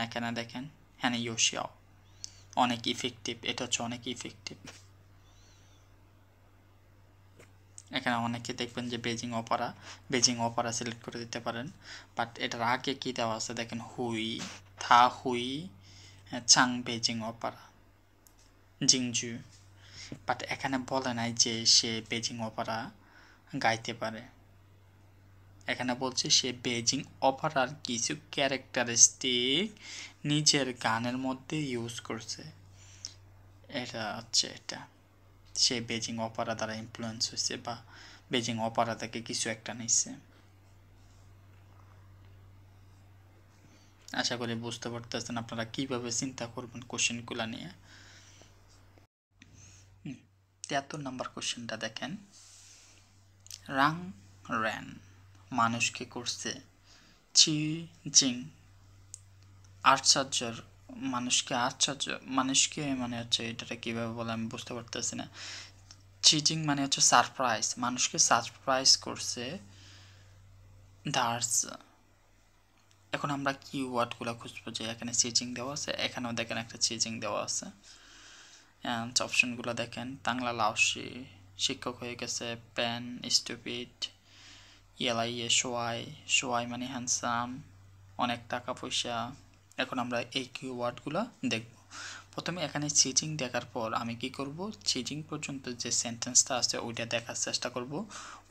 এখানে দেখেন, হ্যাঁ ইয়োশিয়াও, অনেক ইফেক্টিভ, এটা হচ্ছে অনেক ইফেক্টিভ। এখানে অনেকে দেখবেন যে বেজিং অপারা সিলেক্ট করে দিতে পারেন, বাট এটার আগে কি দেওয়া আছে দেখেন, হুই থা হুই চাং বেজিং অপারা জিংজু, বাট এখানে বলে নাই যে সে বেজিং অপারা গাইতে পারে। এখানে বলছে সে বেজিং অপারার কিছু ক্যারেক্টারিস্টিক নিজের গানের মধ্যে ইউজ করছে। এটা হচ্ছে এটা, সে বেজিং অপারা দ্বারা ইনফ্লুয়েন্স হয়েছে বা বেজিং অপারা থেকে কিছু একটা নিচ্ছে। আশা করি বুঝতে পারতেছেন আপনারা কিভাবে চিন্তা করবেন কোশ্চেনগুলো নিয়ে। 73 নম্বর কোশ্চেনটা দেখেন, রাং র্যান মানুষকে করছে চি জিং আশ্চর্যর, মানুষকে মানে হচ্ছে এটাটা কীভাবে বলে আমি বুঝতে পারতেছি না। চিজিং মানে হচ্ছে সারপ্রাইজ, মানুষকে সারপ্রাইজ করছে দার্স। এখন আমরা কি ওয়ার্ডগুলো খুঁজবো, যে এখানে চিজিং দেওয়া আছে, এখানেও দেখেন একটা চিজিং দেওয়া আছে। অপশনগুলো দেখেন, তাংলা লাউসি শিক্ষক হয়ে গেছে, পেন স্টুপিড, ইয়ে সোয়াই, সোয়াই মানে হ্যান্ডসাম, অনেক টাকা পয়সা। এখন আমরা এই কিওয়ার্ডগুলো দেখব। প্রথমে এখানে চিজিং দেখার পর আমি কি করব, চিজিং পর্যন্ত যে সেন্টেন্সটা আছে ওইটা দেখার চেষ্টা করব,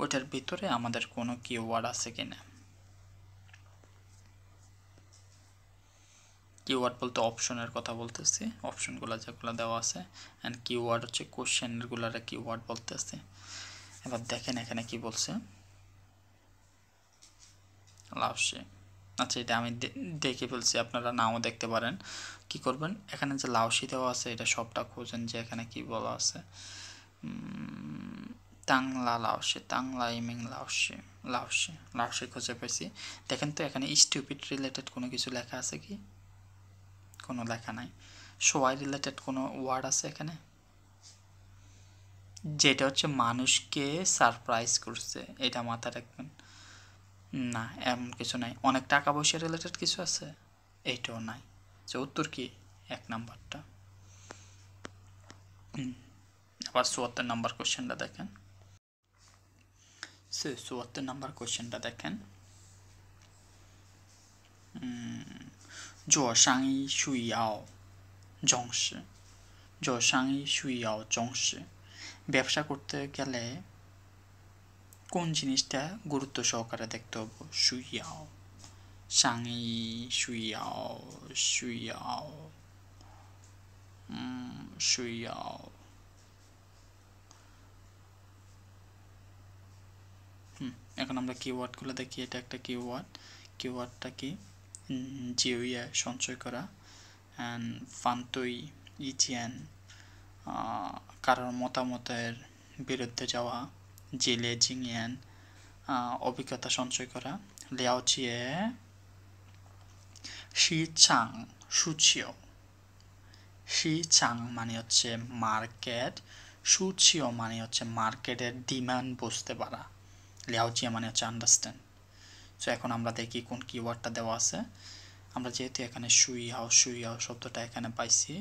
ওইটার ভিতরে আমাদের কোনো কিওয়ার্ড আছে কিনা। কিওয়ার্ড বলতে অপশনের কথা বলতেছি, অপশনগুলো যেগুলো দেওয়া আছে। অ্যান্ড কিওয়ার্ড হচ্ছে কোশ্চেনগুলোরে কিওয়ার্ড বলতেছে। এবার দেখেন এখানে কি বলছে, লাউসে। আচ্ছা, এটা আমি দেখে ফেলছি, আপনারা নাও দেখতে পারেন। কি করবেন, এখানে যে লাউসি দেওয়া আছে এটা সবটা খোঁজেন যে এখানে কি বলা আছে। তাংলা লাউসে, তাংলা ইমিং লাউসে, লাউসে, লাউসে খুঁজে পেয়েছি। দেখেন তো এখানে স্টুপিড রিলেটেড কোনো কিছু লেখা আছে কি? কোনো লেখা নাই। সোয়াই রিলেটেড কোনো ওয়ার্ড আছে এখানে? যেটা হচ্ছে মানুষকে সারপ্রাইজ করছে, এটা মাথায় রাখবেন। না, এমন কিছু নাই। অনেক টাকা পয়সা রিলেটেড কিছু আছে? এইটাও নাই। যে উত্তর কি? 1 নাম্বারটা। আবার 74 নাম্বার কোশ্চেনটা দেখেন। 74 নাম্বার কোশ্চেনটা দেখেন। 做生意需要重视，做生意需要重视। ব্যবসা করতে গেলে কোন জিনিসটা গুরুত্ব সহকারে দেখতে হবে? 需要，生意需要，需要，需要。এখন আমরা কিওয়ার্ডগুলো দেখি। এটা একটা কিওয়ার্ড। কিওয়ার্ডটা কি? জিওইয়া, সঞ্চয় করা। অ্যান্ড ফান্তই ইচিয়ান, কারোর মতামতের বিরুদ্ধে যাওয়া। জিলে জিংয়ান, অভিজ্ঞতা সঞ্চয় করা। লিয়াওচিয়ে শি চাং সুচিও, শি চাং মানে হচ্ছে মার্কেট, সুচিও মানে হচ্ছে মার্কেটের ডিমান্ড বুঝতে পারা, লিয়াওচিয়া মানে হচ্ছে আন্ডারস্ট্যান্ড। সো এখন আমরা দেখি কোন কিওয়ার্ডটা দেওয়া আছে। আমরা যেহেতু এখানে সুইয়াও, সুইয়াও শব্দটা এখানে পাইছি,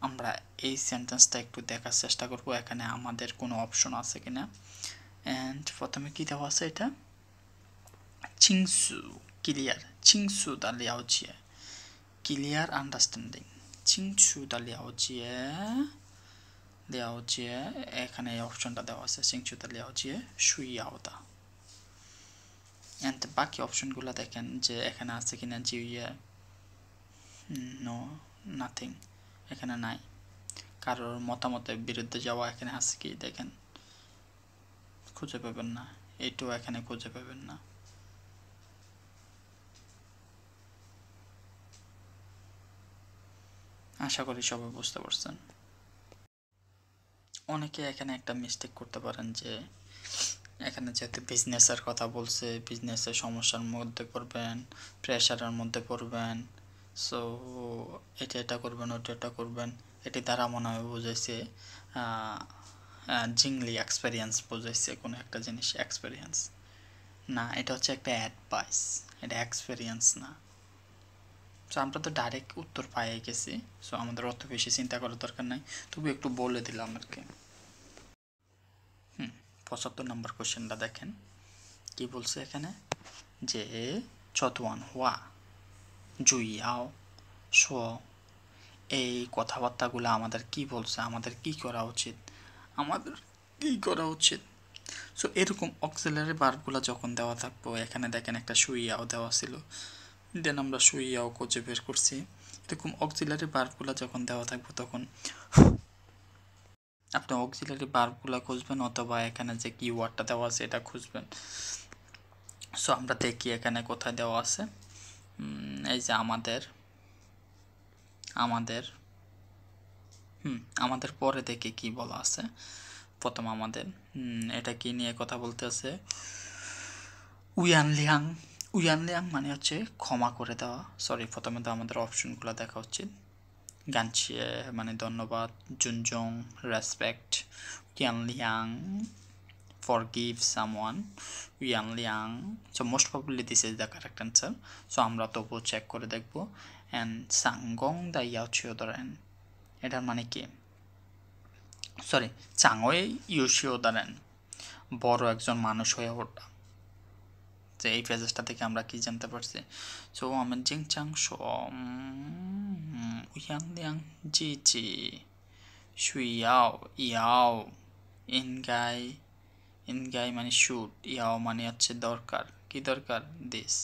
আমরা এই সেন্টেন্সটা একটু দেখার চেষ্টা করব এখানে আমাদের কোনো অপশন আছে কিনা। অ্যান্ড প্রথমে কি দেওয়া আছে, এটা চিংসু, ক্লিয়ার, চিংসু দা লিয়াওচিয়ে, ক্লিয়ার আন্ডারস্ট্যান্ডিং, চিংসু দা লিয়াওচিয়ে, লিয়াওচিয়ে, এখানে এই অপশনটা দেওয়া আছে, চিংসু দা লিয়াওচিয়ে সুইয়াও দা। অ্যান্ড বাকি অপশনগুলো দেখেন যে এখানে আছে কিনা। জিউইয়া, নো, নাথিং, এখানে নাই। কারোর মতামতের বিরুদ্ধে যাওয়া এখানে আছে কি দেখেন, খুঁজে পাবেন না। এইটাও এখানে খুঁজে পাবেন না। আশা করি সবাই বুঝতে পারছেন। অনেকে এখানে একটা মিস্টেক করতে পারেন যে এখানে যেহেতু বিজনেসের কথা বলছে, বিজনেসের সমস্যার মধ্যে পড়বেন, প্রেশারের মধ্যে পড়বেন, সো এটা করবেন, ওটা করবেন। এটি দ্বারা মনে হয় বুঝাইছে জিংলি এক্সপেরিয়েন্স বুঝাইছে কোনো একটা জিনিস এক্সপেরিয়েন্স না, এটা হচ্ছে একটা অ্যাডভাইস, এটা এক্সপেরিয়েন্স না। সো আমরা তো ডাইরেক্ট উত্তর পাই গেছি, সো আমাদের অত বেশি চিন্তা করার দরকার নাই, তবু একটু বলে দিলাম আর কি। 75 নম্বর কোশ্চেনটা দেখেন কি বলছে এখানে, যে চতুয়ান হওয়া জুইয়াও শো, এই কথাবার্তাগুলো আমাদের কি বলছে, আমাদের কি করা উচিত, আমাদের কি করা উচিত। সো এরকম অক্সিলারি ভার্বগুলো যখন দেওয়া থাকবো, এখানে দেখেন একটা সুইয়াও দেওয়া ছিল, দেন আমরা সুইয়াও খুঁজে বের করছি। এরকম অক্সিলারি ভার্বগুলো যখন দেওয়া থাকবো তখন আপনি অক্সিলারি ভার্বগুলো খুঁজবেন, অথবা এখানে যে কিওয়ার্ডটা দেওয়া আছে এটা খুঁজবেন। সো আমরা দেখি এখানে কোথায় দেওয়া আছে। এই যে আমাদের আমাদের আমাদের পরে দেখি কি বলা আছে। প্রথম আমাদের এটা কি নিয়ে কথা বলতে আছে, উয়ানলিয়াং, উয়ানলিয়াং মানে হচ্ছে ক্ষমা করে দেওয়া। সরি, প্রথমে তো আমাদের অপশনগুলো দেখা উচিত। গানচিয়ে মানে ধন্যবাদ, জুনজং রেসপেক্ট, উয়ানলিয়াং forgive someone, উয়ানলিয়াং। So most probably this is the correct answer. So আমরা তবুও চেক করে দেখব। অ্যান্ড সাংগং দা ইয়াওচিওদারেন, এটার মানে কি? সরি, চাঙই ইউশিওদারেন, বড় একজন মানুষ হয়ে ওঠা। যে এই ফ্রেজেসটা থেকে আমরা কি জানতে পারছি? সো আমি জিং চাং শো উয়ানলিয়াং জি জি শুইয়াও ইয়াও ইনগাই, ইনগাই মানে শুট, ইয়াও মানে হচ্ছে দরকার। কি দরকার? দিস,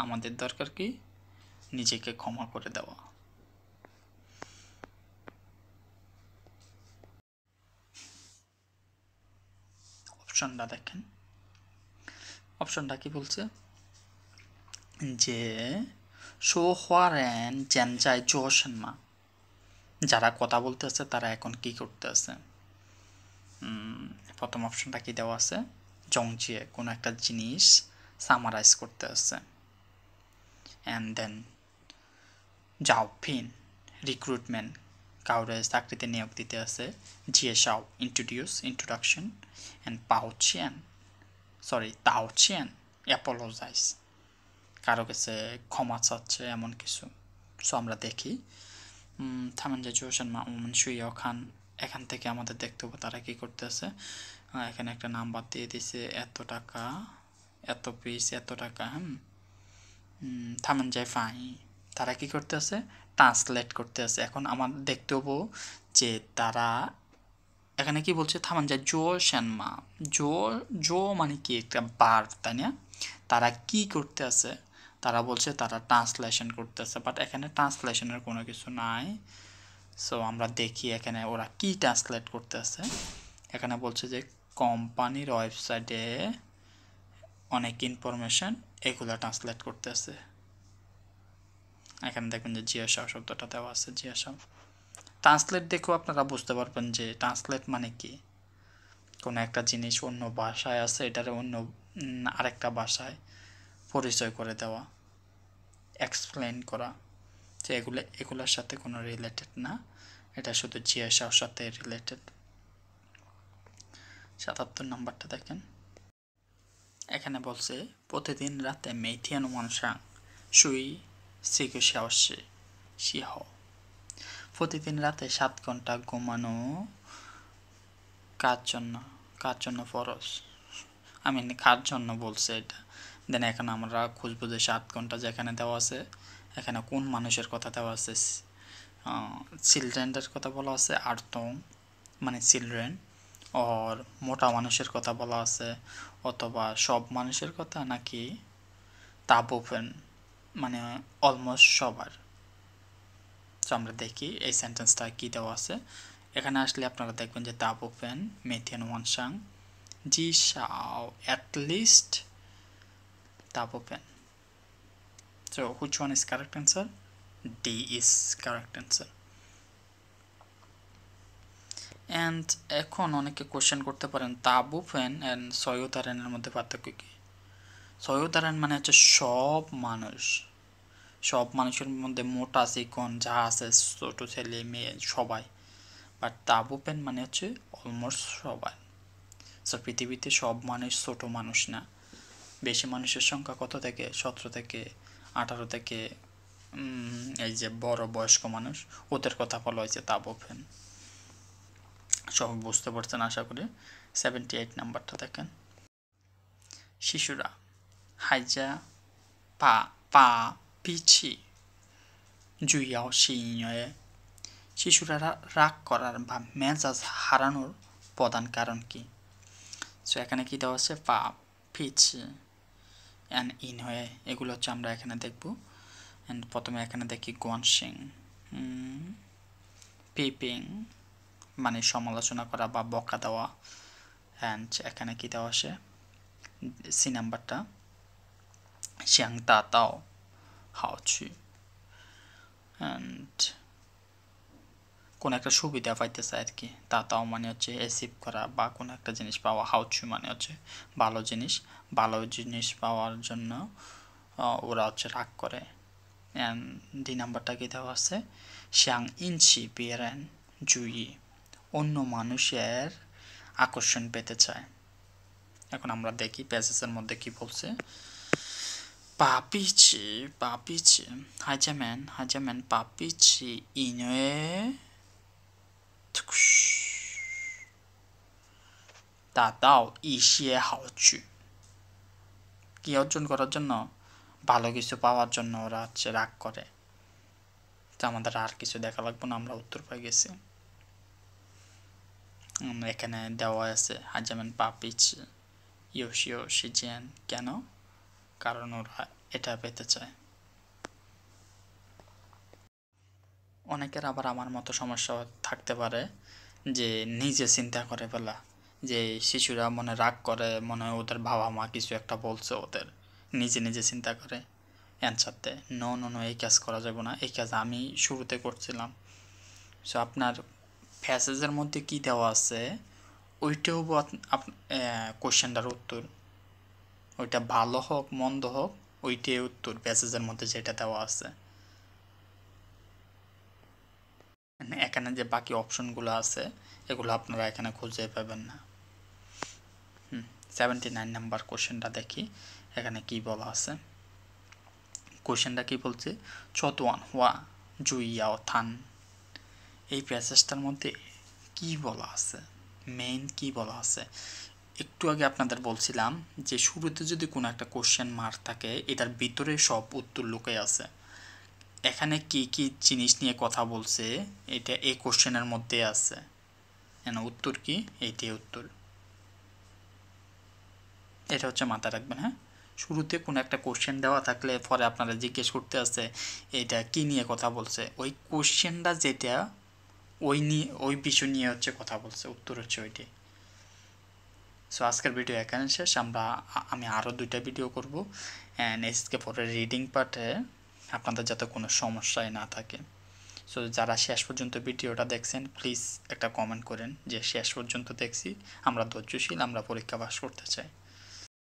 আমাদের দরকার কি? নিজেকে ক্ষমা করে দেওয়া। অপশনটা দেখেন, অপশনটা কি বলছে যে সোহওয়ারেন জেনজাই জোশনমা, যারা কথা বলতেছে তারা এখন কি করতেছে। প্রথম অপশনটা কি দেওয়া আছে, জংজিয়ে কোনো একটা জিনিস সামারাইজ করতে আছে। অ্যান্ড দেন জাওপিন রিক্রুটমেন্ট, কাউরে চাকরিতে নিয়োগ দিতে আছে। জিয়েশাও ইন্ট্রোডাকশন। অ্যান্ড তাওচিয়ান অ্যাপোলোজাইজ, কারো কাছে ক্ষমা চাচ্ছে এমন কিছু। সো আমরা দেখি থামেনজে জোশন মামুন সুইয় খান, এখান থেকে আমাদের দেখতে হবে তারা কী করতেছে। এখানে একটা নাম্বার দিয়ে দিছে, এত টাকা, এত পিস, এত টাকা। থামেনজে ফাই, তারা কি করতেছে, ট্রান্সলেট করতেছে। এখন আমার দেখতে হবো যে তারা এখানে কি বলছে, থামেনজে জো শ্যানমা, জো মানে কি একটা বার্ব, তাই না? তারা কি করতে আছে, তারা বলছে তারা ট্রান্সলেশন করতেছে, বাট এখানে ট্রান্সলেশনের কোনো কিছু নাই। সো আমরা দেখি এখানে ওরা কি ট্রান্সলেট করতেছে। এখানে বলছে যে কোম্পানির ওয়েবসাইটে অনেক ইনফরমেশন, এগুলো ট্রান্সলেট করতেছে। এখানে দেখবেন যে জিয়াসাও শব্দটা দেওয়া আছে, জিয়াসাও। ট্রান্সলেট দেখেও আপনারা বুঝতে পারবেন যে ট্রান্সলেট মানে কি, কোনো একটা জিনিস অন্য ভাষায় আছে, এটারে অন্য আরেকটা ভাষায় পরিচয় করে দেওয়া, এক্সপ্লেন করা, যে এগুলোর সাথে কোনো রিলেটেড না, এটা শুধু জিয়াসার সাথে রিলেটেড। ৭৭ নাম্বারটা দেখেন, এখানে বলছে প্রতিদিন রাতে মেথিয়ান ওয়ানসাং সুই সিগুশাওশি শিহ, প্রতিদিন রাতে 7 ঘন্টা ঘুমানো কার জন্য ফরজ। কার জন্য বলছে এটা। দেন এখানে আমরা খুঁজবো যে 7 ঘন্টা যেখানে দেওয়া আছে, এখানে কোন মানুষের কথা দেওয়া আছে। চিলড্রেনদের কথা বলা আছে, আর্তং মানে চিলড্রেন, আর মোটা মানুষের কথা বলা আছে, অথবা সব মানুষের কথা, নাকি তাবুফেন মানে অলমোস্ট সবার। তো আমরা দেখি এই সেন্টেন্সটা কী দেওয়া আছে। এখানে আসলে আপনারা দেখবেন যে তাবুফেন মেথিয়ান ওয়ানসাং জি শাও at least তাবুফেন। So which one is correct answer? D is correct answer. And এখন অনেকে কোশ্চেন করতে পারেন তাবুফেন অ্যান্ড সয়ুদারেনের মধ্যে পার্থক্য কী। সয়ুদারেন মানে হচ্ছে সব মানুষ, সব মানুষের মধ্যে মোটা চিকন যা আছে, ছোটো ছেলে মেয়ে সবাই। বাট তাবুফেন মানে হচ্ছে অলমোস্ট সবাই। সো পৃথিবীতে সব মানুষ ছোট মানুষ না, বেশি মানুষের সংখ্যা কত থেকে 17 থেকে 18 থেকে এই যে বড় বয়স্ক মানুষ, ওদের কথা বলা হয়েছে তাবুফেন। সব বুঝতে পারছেন আশা করি। 78 নাম্বারটা দেখেন, শিশুরা হাইজা পা পা পিছি জুইয়াও শিয়ে, শিশুরা রাগ করার বা মেজাজ হারানোর প্রধান কারণ কি। সো এখানে কী দেওয়া আছে, পা পিছি অ্যান্ড ইন হয়ে, এগুলো হচ্ছে আমরা এখানে দেখব। অ্যান্ড প্রথমে এখানে দেখি গোয়ানশিং, পিপিং মানে সমালোচনা করা বা বকা দেওয়া। অ্যান্ড এখানে কী দেওয়া আছে, সি নাম্বারটা শিয়াং তা তাও হাওচি, অ্যান্ড কোনো একটা সুবিধা পাইতেছে আর কি। তাও মানে হচ্ছে অ্যাচিভ করা বা কোনো একটা জিনিস পাওয়া, হাউচু মানে হচ্ছে ভালো জিনিস পাওয়ার জন্য ওরা হচ্ছে রাগ করে। অ্যান্ড ডি নাম্বারটা কি দেওয়া আছে, শ্যাং ইনসি বিয়েরেন জুই, অন্য মানুষের আকর্ষণ পেতে চায়। এখন আমরা দেখি প্যাসেজের মধ্যে কি বলছে। পাপিছি হাইজাম্যান পাপিছি ইনয়ে তা দাও ইসিয়ে হাওচু, কি অর্জন করার জন্য, ভালো কিছু পাওয়ার জন্য ওরা হচ্ছে রাগ করে। তো আমাদের আর কিছু দেখা লাগবে না, আমরা উত্তর পেয়ে গেছি। এখানে দেওয়া আছে হাইজাম্যান পাপিছি ইয়োশিও শিজেন, কেন, কারণ ওরা এটা পেতে চায়। অনেকের আবার আমার মতো সমস্যা থাকতে পারে যে নিজে চিন্তা করে ফেলা, যে শিশুরা মনে রাগ করে, মনে হয় ওদের বাবা মা কিছু একটা বলছে ওদের, নিজে নিজে চিন্তা করে অ্যান্সার দেয়। নো নো নো, এই কাজ করা যাবে না, এই কাজ আমি শুরুতে করছিলাম। সো আপনার প্যাসেজের মধ্যে কি দেওয়া আছে ওইটাও কোশ্চেনটার উত্তর, ওইটা ভালো হোক মন্দ হোক ওইটাই উত্তর প্যাসেজের মধ্যে যেটা দেওয়া আছে। এখানে যে বাকি অপশনগুলো আছে এগুলো আপনারা এখানে খুঁজে পাবেন না। 79 নাম্বার কোশ্চেনটা দেখি এখানে কি বলা আছে। কোশ্চেনটা কি বলছে, চতুয়ান হুয়া জুইয়াও থান, এই প্যাসেজটার মধ্যে কি বলা আছে, মেইন কি বলা আছে। একটু আগে আপনাদের বলছিলাম যে শুরুতে যদি কোনো একটা কোশ্চেন মার্ক থাকে এটার ভিতরে সব উত্তর লুকিয়ে আছে। এখানে কি কি জিনিস নিয়ে কথা বলছে এটা এই কোশ্চেনের মধ্যে আছে, উত্তর কি, এইটাই উত্তর। এটা হচ্ছে মাথায় রাখবেন। হ্যাঁ, শুরুতে কোনো একটা কোশ্চেন দেওয়া থাকলে পরে আপনারা জিজ্ঞেস করতে আসছে এটা কি নিয়ে কথা বলছে, ওই কোশ্চেনটা যেটা ওই বিষয় নিয়ে হচ্ছে কথা বলছে, উত্তর হচ্ছে ওইটাই। সো আজকের ভিডিও এখানে শেষ। আমি আরও 2টা ভিডিও করব নেক্সটকে পরে রিডিং পার্টে, আপনাদের যাতে কোনো সমস্যাই না থাকে। সো যারা শেষ পর্যন্ত ভিডিওটা দেখছেন প্লিজ একটা কমেন্ট করেন যে শেষ পর্যন্ত দেখছি, আমরা ধৈর্যশীল, আমরা পরীক্ষা পাস করতে চাই।